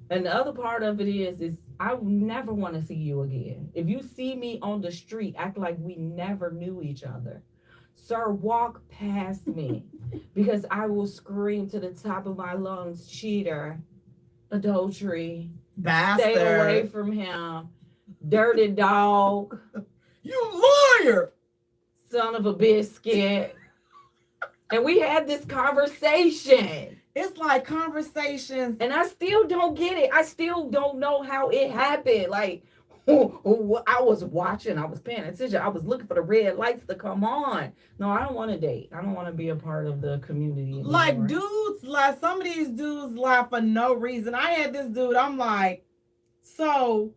And the other part of it is I never want to see you again. If you see me on the street, act like we never knew each other. Sir, walk past me because I will scream to the top of my lungs, cheater, adultery, bastard, stay away from him, dirty dog, you lawyer, son of a biscuit. And we had this conversation. It's like conversations. And I still don't get it. I still don't know how it happened. Like, I was watching. I was paying attention. I was looking for the red lights to come on. No, I don't want to date. I don't want to be a part of the community anymore. Like, dudes, like, some of these dudes lie for no reason. I had this dude. I'm like, so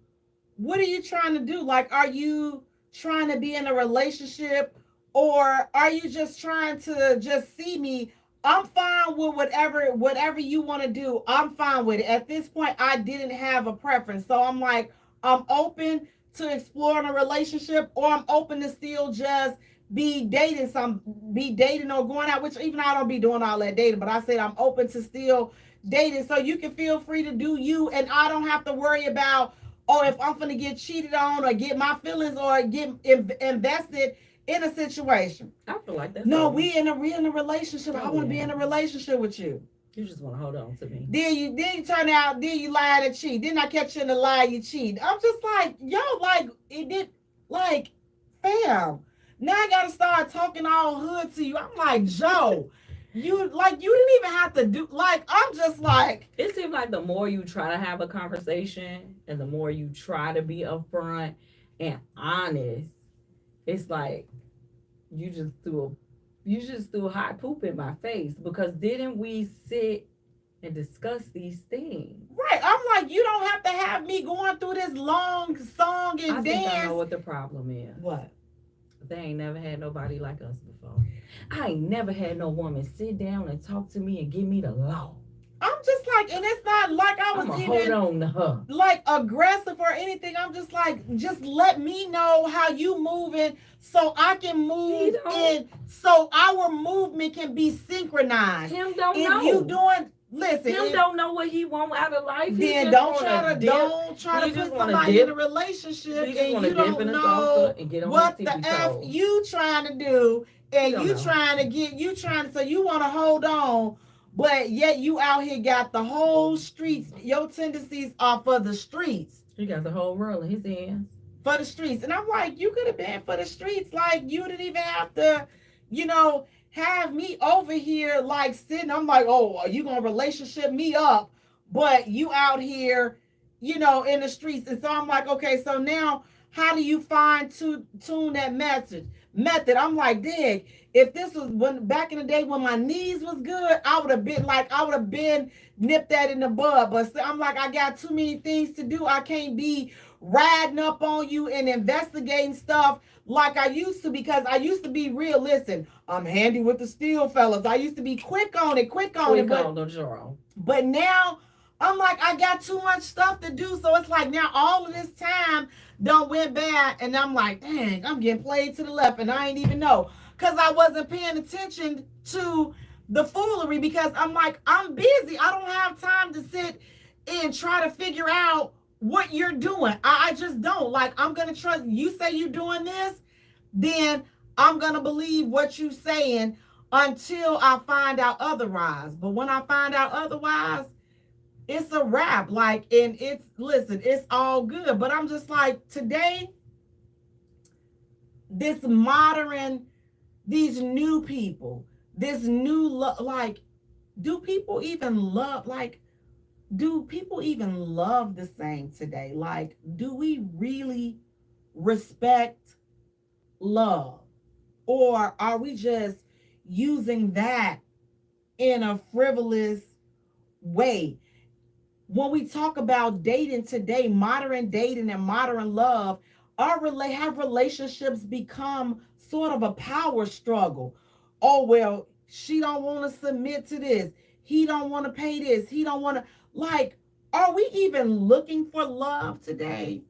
what are you trying to do? Like, are you trying to be in a relationship? Or are you just trying to just see me? I'm fine with whatever you want to do. I'm fine with it. At this point, I didn't have a preference. So I'm like, I'm open to exploring a relationship, or I'm open to still just be dating or going out, which even I don't be doing all that dating, but I said I'm open to still dating. So you can feel free to do you, and I don't have to worry about, if I'm going to get cheated on or get my feelings or get invested in a situation. I feel like that's we in a relationship. I want to be in a relationship with you. You just want to hold on to me. Then you turn out, then you lie to cheat. Then I catch you in the lie, you cheat. I'm just like, it did, like, fam. Now I gotta start talking all hood to you. I'm like, Joe, you didn't even have to do, like, I'm just like. It seems like the more you try to have a conversation and the more you try to be upfront and honest, it's like you just threw hot poop in my face, because didn't we sit and discuss these things? Right. I'm like, you don't have to have me going through this long song and dance. I know what the problem is. What? They ain't never had nobody like us before. I ain't never had no woman sit down and talk to me and give me the law. I'm just like, and it's not like I was even hold on to her, like aggressive or anything. I'm just like, just let me know how you moving so I can move in, so our movement can be synchronized. Him don't if know. You doing, listen. Him don't know what he want out of life. Then don't try to put somebody in a relationship and you don't know what the F you trying to do, and so you want to hold on. But yet you out here got the whole streets. Your tendencies are for the streets. He got the whole world in his hands. For the streets. And I'm like, you could have been for the streets. Like, you didn't even have to, have me over here, like, sitting. I'm like, oh, are you going to relationship me up? But you out here, in the streets. And so I'm like, okay, so now how do you tune that method? I'm like, dig. If this was back in the day when my knees was good, I would have been nipped that in the bud. But I'm like, I got too many things to do. I can't be riding up on you and investigating stuff like I used to, because I used to be real. Listen, I'm handy with the steel, fellas. I used to be quick on it. But now I'm like, I got too much stuff to do. So it's like now all of this time done went bad. And I'm like, dang, I'm getting played to the left and I ain't even know. because I wasn't paying attention to the foolery, because I'm like, I'm busy. I don't have time to sit and try to figure out what you're doing. I just don't. Like, I'm going to trust you. Say you're doing this, then I'm going to believe what you're saying until I find out otherwise. But when I find out otherwise, it's a wrap. Like, and it's, listen, it's all good. But I'm just like, today, this modern, these new people, this new, like, do people even love, like, do people even love the same today? Like, do we really respect love? Or are we just using that in a frivolous way? When we talk about dating today, modern dating and modern love, have relationships become sort of a power struggle? Oh well, she don't want to submit to this. He don't want to pay this. He don't want to, like, are we even looking for love today?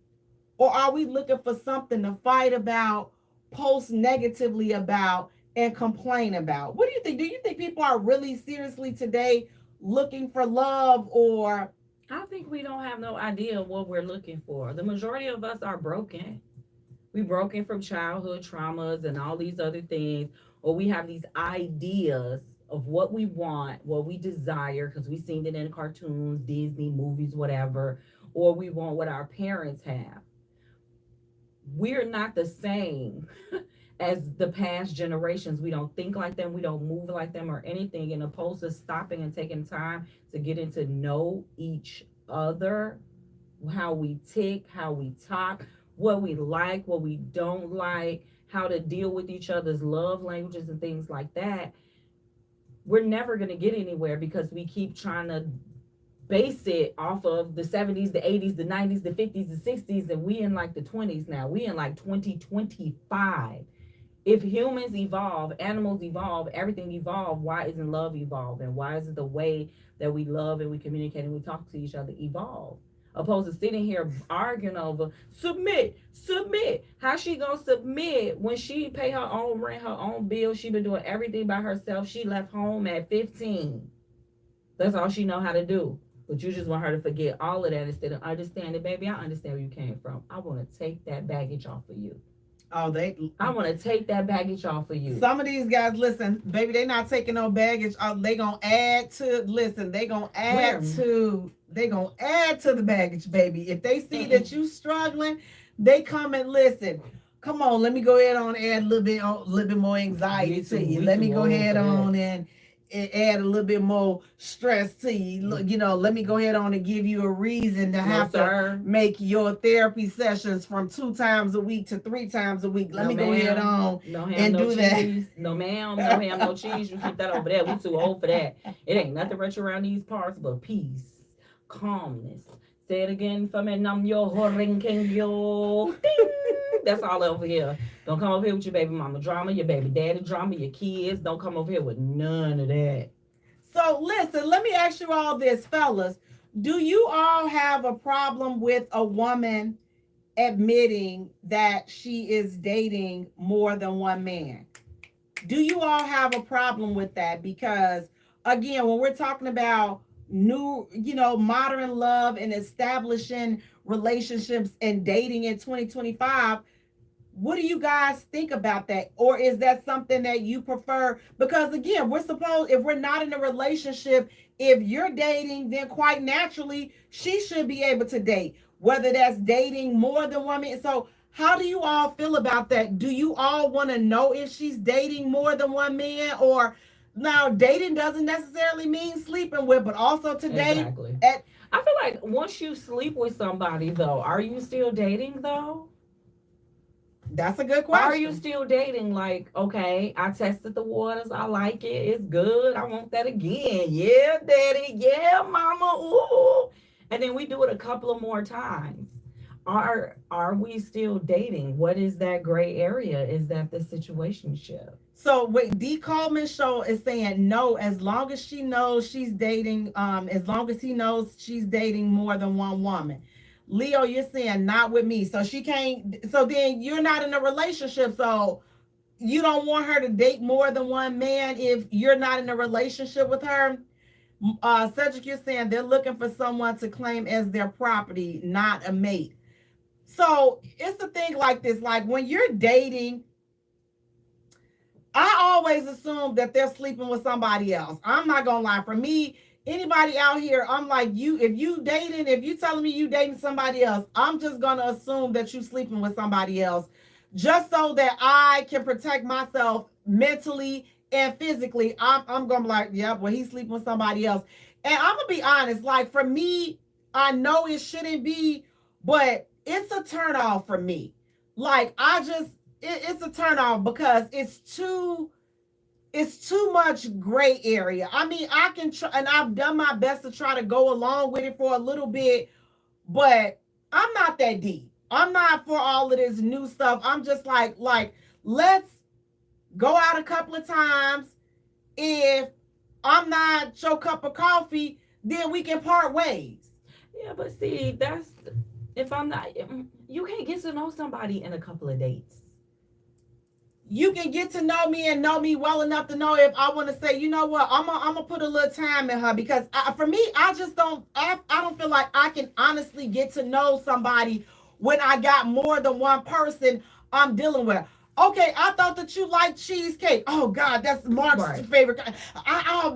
Or are we looking for something to fight about, post negatively about, and complain about? What do you think? Do you think people are really seriously today looking for love? Or I think we don't have no idea what we're looking for. The majority of us are broken. We broken from childhood traumas and all these other things, or we have these ideas of what we want, what we desire, because we seen it in cartoons, Disney movies, whatever, or we want what our parents have. We're not the same as the past generations. We don't think like them, we don't move like them or anything. And opposed to stopping and taking time to get into know each other, how we tick, how we talk, what we like, what we don't like, how to deal with each other's love languages and things like that, we're never going to get anywhere because we keep trying to base it off of the 70s, the 80s, the 90s, the 50s, the 60s, and we in like the 20s now. We in like 2025. If humans evolve, animals evolve, everything evolve, why isn't love evolving? Why isn't the way that we love and we communicate and we talk to each other evolve? Opposed to sitting here arguing over submit, submit. How she gonna submit when she pay her own rent, her own bills? She been doing everything by herself. She left home at 15. That's all she know how to do. But you just want her to forget all of that instead of understanding, baby, I understand where you came from. I want to take that baggage off of you. Oh, I want to take that baggage off of you. Some of these guys, listen, baby, they not taking no baggage. They gonna add to. Listen, they gonna add to. They gonna add to the baggage, baby. If they see that you struggling, they come and listen. Come on, let me go ahead on and add a little bit more anxiety to you. Let me go ahead on and add a little bit more stress to you. Let me go ahead on and give you a reason to have to make your therapy sessions from 2 times a week to 3 times a week. Let me go ahead on and do that. No ma'am, no ham, no cheese. You keep that over there. We too old for that. It ain't nothing rich around these parts but peace, calmness. Say it again for me. Nam yo horinking yo. That's all over here. Don't come over here with your baby mama drama, your baby daddy drama, your kids. Don't come over here with none of that. So listen, let me ask you all this, fellas. Do you all have a problem with a woman admitting that she is dating more than one man? Do you all have a problem with that? Because again, when we're talking about new, modern love and establishing relationships and dating in 2025, what do you guys think about that? Or is that something that you prefer? Because again, if we're not in a relationship, if you're dating, then quite naturally, she should be able to date, whether that's dating more than one man. So how do you all feel about that? Do you all want to know if she's dating more than one man? Or now, dating doesn't necessarily mean sleeping with, but also today. Exactly. I feel like once you sleep with somebody, though, are you still dating, though? That's a good question. Are you still dating? Like, okay, I tested the waters. I like it. It's good. I want that again. Yeah, daddy. Yeah, mama. Ooh. And then we do it a couple of more times. Are we still dating? What is that gray area? Is that the situationship? So what D. Coleman show is saying no, as long as she knows she's dating, as long as he knows she's dating more than one woman. Leo, you're saying not with me. So she can't, so then you're not in a relationship. So you don't want her to date more than one man if you're not in a relationship with her. Cedric, you're saying they're looking for someone to claim as their property, not a mate. So it's the thing like this, like when you're dating, I always assume that they're sleeping with somebody else. I'm not gonna lie. For me, anybody out here, I'm like, if you telling me you dating somebody else, I'm just gonna assume that you sleeping with somebody else, just so that I can protect myself mentally and physically. I'm gonna be like, yep, well, he's sleeping with somebody else. And I'm gonna be honest, like for me, I know it shouldn't be, but it's a turn off for me. Like it's a turn off because it's too much gray area. I mean, I can try, and I've done my best to try to go along with it for a little bit, but I'm not that deep. I'm not for all of this new stuff. I'm just like let's go out a couple of times. If I'm not your cup of coffee, then we can part ways. Yeah, but see, that's if I'm not, you can't get to know somebody in a couple of dates. You can get to know me and know me well enough to know if I want to say, you know what, I'm gonna put a little time in her because for me, I just I don't feel like I can honestly get to know somebody when I got more than one person I'm dealing with. Okay, I thought that you liked cheesecake. Oh God, that's Mark's Right. favorite.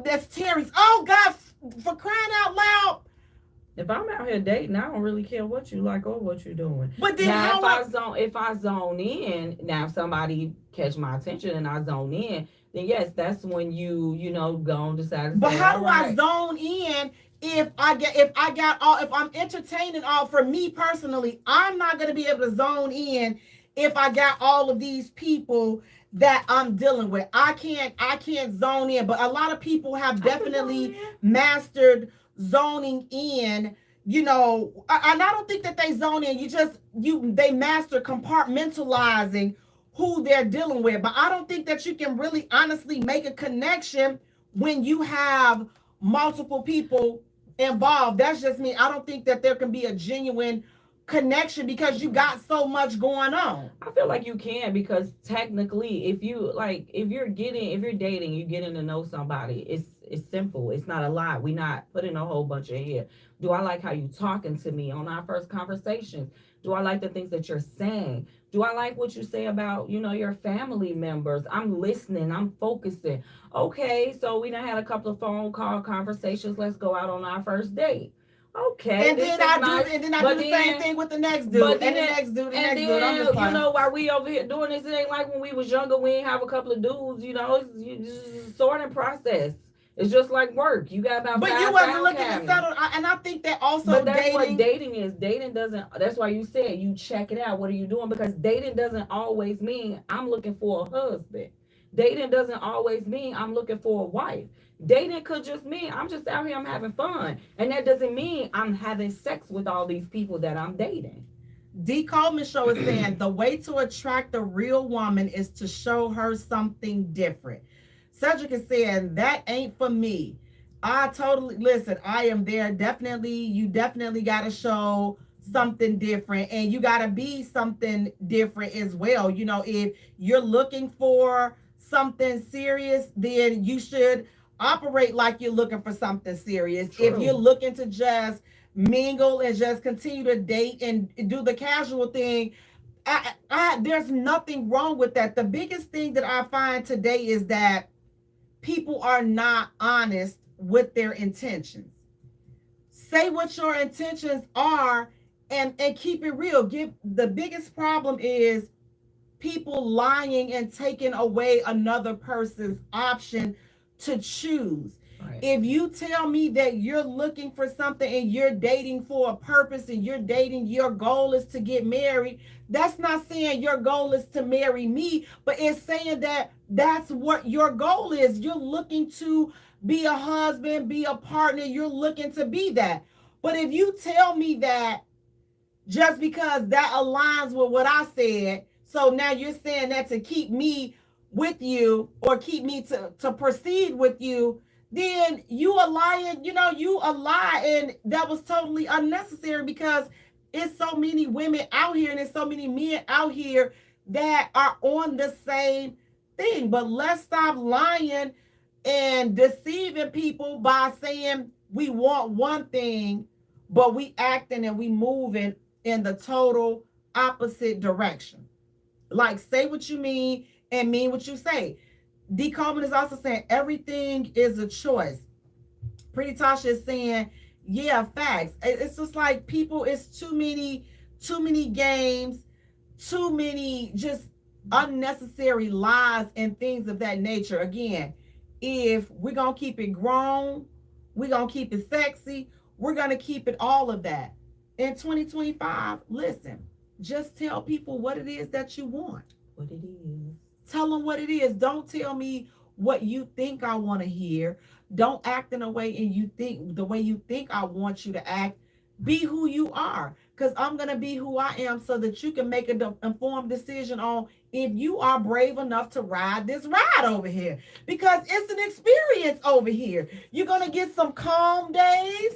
That's Terry's. Oh God, for crying out loud. If I'm out here dating, I don't really care what you like or what you're doing. But then Now, how? if I zone in, now if somebody catch my attention and I zone in, then yes, that's when you know go and decide to But say, how all do I right. zone in if I'm entertaining all for me personally? I'm not gonna be able to zone in if I got all of these people that I'm dealing with. I can't zone in. But a lot of people have I can zone definitely in. mastered zoning in. And I don't think that they zone in. They master compartmentalizing who they're dealing with. But I don't think that you can really honestly make a connection when you have multiple people involved. That's just me. I don't think that there can be a genuine connection because you got so much going on. I feel like you can because technically, if you're dating, you're getting to know somebody. It's simple. It's not a lot. We're not putting a whole bunch in here. Do I like how you talking to me on our first conversations? Do I like the things that you're saying? Do I like what you say about your family members? I'm listening. I'm focusing. Okay, so we done had a couple of phone call conversations. Let's go out on our first date. Okay, And this then is I nice. do, and then I do But the same then thing with the next dude, but and the then, next dude, the and next dude. I'm just then, like, while we over here doing this, it ain't like when we was younger, we ain't have a couple of dudes, it's just a sorting process. It's just like work. You got about but you five wasn't file looking to cabinets. settle. And I think that also But that's what dating. dating is. Dating doesn't, that's why you said you check it out. What are you doing? Because dating doesn't always mean I'm looking for a husband. Dating doesn't always mean I'm looking for a wife. Dating could just mean I'm just out here, I'm having fun. And that doesn't mean I'm having sex with all these people that I'm dating. D. Coleman Show is saying the way to attract a real woman is to show her something different. Cedric is saying that ain't for me. I totally listen. I am there. Definitely, you definitely got to show something different, and you got to be something different as well. If you're looking for something serious, then you should operate like you're looking for something serious. If you're True. looking to just mingle and just continue to date and do the casual thing, there's nothing wrong with that. The biggest thing that I find today is that people are not honest with their intentions. Say what your intentions are and keep it real. Give The biggest problem is people lying and taking away another person's option to choose. Right. If you tell me that you're looking for something and you're dating for a purpose and your goal is to get married, that's not saying your goal is to marry me, but it's saying that that's what your goal is. You're looking to be a husband, be a partner, you're looking to be that. But if you tell me that just because that aligns with what I said, so now you're saying that to keep me with you or keep me to proceed with you, then you a lying, you a lie. And that was totally unnecessary because it's so many women out here and there's so many men out here that are on the same thing. But let's stop lying and deceiving people by saying we want one thing, but we acting and we moving in the total opposite direction. Like, say what you mean and mean what you say. D. Coleman is also saying everything is a choice. Pretty Tasha is saying, yeah, facts. It's just like people, it's too many games, too many just unnecessary lies and things of that nature. Again, if we're gonna keep it grown, we're gonna keep it sexy, we're gonna keep it all of that. In 2025, listen, just tell people what it is that you want. What it is. Tell them what it is. Don't tell me what you think I want to hear. Don't act in a way and you think the way you think I want you to act. Be who you are, because I'm going to be who I am so that you can make an informed decision on if you are brave enough to ride this ride over here, because it's an experience over here. You're going to get some calm days,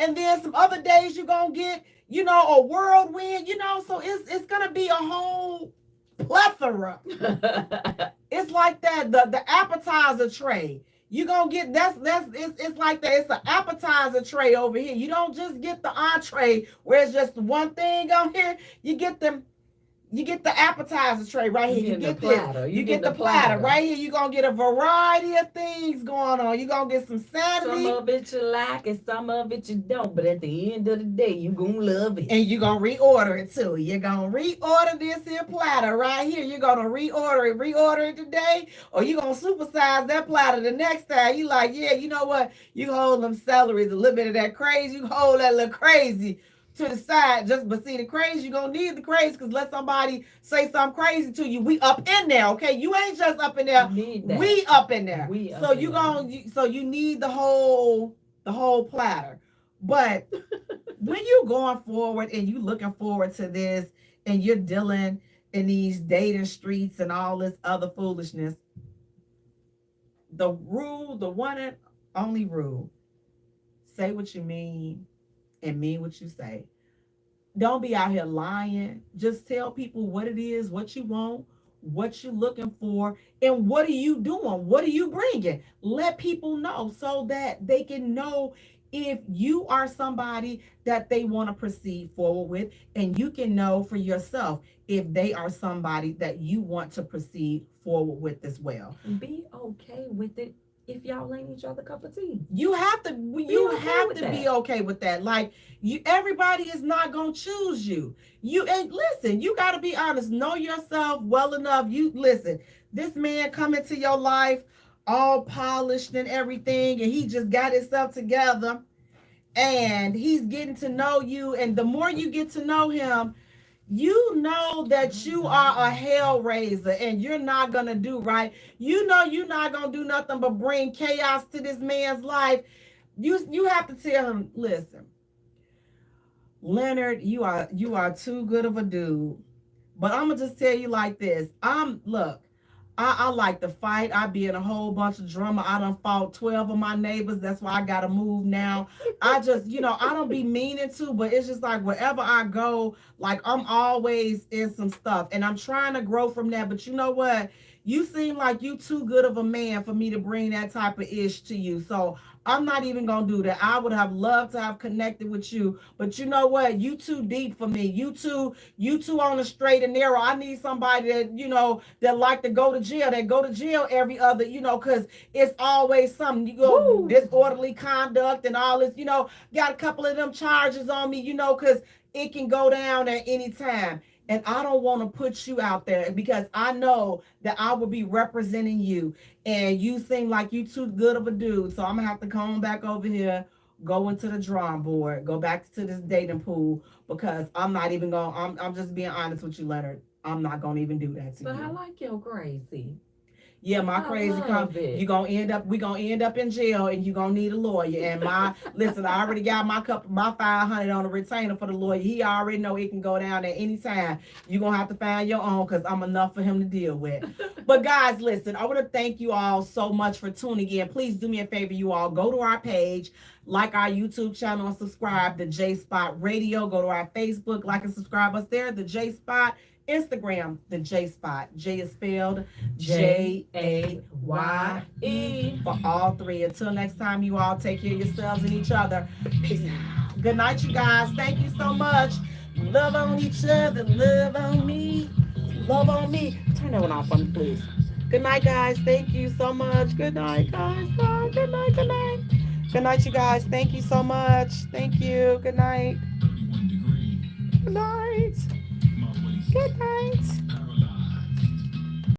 and then some other days you're going to get, a whirlwind, so it's going to be a whole plethora. It's like that, the appetizer tray. You gonna get it's like that. It's an appetizer tray over here. You don't just get the entree where it's just one thing on here. You get the appetizer tray right here. You get the platter. You get the platter right here. You're going to get a variety of things going on. You're going to get some sanity. Some of it you like and some of it you don't. But at the end of the day, you're going to love it. And you're going to reorder it too. You're going to reorder this here platter right here. You're going to reorder it today. Or you're going to supersize that platter the next time. You like, yeah, you know what? You hold them celeries, a little bit of that crazy. You hold that little crazy to the side, but see the crazy, you're gonna need the crazy, because let somebody say something crazy to you, we up in there, okay? You ain't just up in there, we up in there. So you need the whole platter. But when you going forward and you looking forward to this and you're dealing in these dating streets and all this other foolishness, the one and only rule, say what you mean and mean what you say. Don't be out here lying. Just tell people what it is, what you want, what you're looking for, and what are you doing? What are you bringing? Let people know so that they can know if you are somebody that they want to proceed forward with, and you can know for yourself if they are somebody that you want to proceed forward with as well. Be okay with it. If y'all ain't each other cup of tea, you have to be okay with that. Like, everybody is not gonna choose you. And listen, you got to be honest. Know yourself well enough. You listen. This man come into your life all polished and everything, and he just got himself together, and he's getting to know you. And the more you get to know him, you know that you are a hell raiser and you're not going to do right. You know you're not going to do nothing but bring chaos to this man's life. You have to tell him, listen, Leonard, you are too good of a dude. But I'm going to just tell you like this. Look, I like to fight. I be in a whole bunch of drama. I done fought 12 of my neighbors. That's why I got to move now. I just, I don't be meaning to, but it's just like wherever I go, like I'm always in some stuff. And I'm trying to grow from that. But you know what? You seem like you too good of a man for me to bring that type of ish to you. So I'm not even going to do that. I would have loved to have connected with you. But you know what? You too deep for me. You too on the straight and narrow. I need somebody that, that like to go to jail. That go to jail every other, because it's always something. You go disorderly conduct and all this, got a couple of them charges on me, because it can go down at any time. And I don't want to put you out there because I know that I will be representing you. And you seem like you too good of a dude. So I'm going to have to come back over here, go into the drawing board, go back to this dating pool, because I'm not even going to, I'm just being honest with you, Leonard. I'm not going to even do that to you. But I like your crazy. Yeah, my crazy we gonna end up in jail, and you gonna need a lawyer. And listen, I already got my $500 on a retainer for the lawyer. He already know it can go down at any time. You gonna have to find your own, because I'm enough for him to deal with. But guys, listen, I want to thank you all so much for tuning in. Please do me a favor, you all go to our page, Like our YouTube channel and subscribe, the J Spot Radio. Go to our Facebook, like and subscribe us there, the J Spot. Instagram, the J Spot. J is spelled Jaye for all three. Until next time, you all take care of yourselves and each other. Peace out. Good night, you guys. Thank you so much. Love on each other. Love on me. Love on me. Turn that one off for me, please. Good night, guys. Thank you so much. Good night, guys. Bye. Good night. Good night. Good night, you guys. Thank you so much. Thank you. Good night.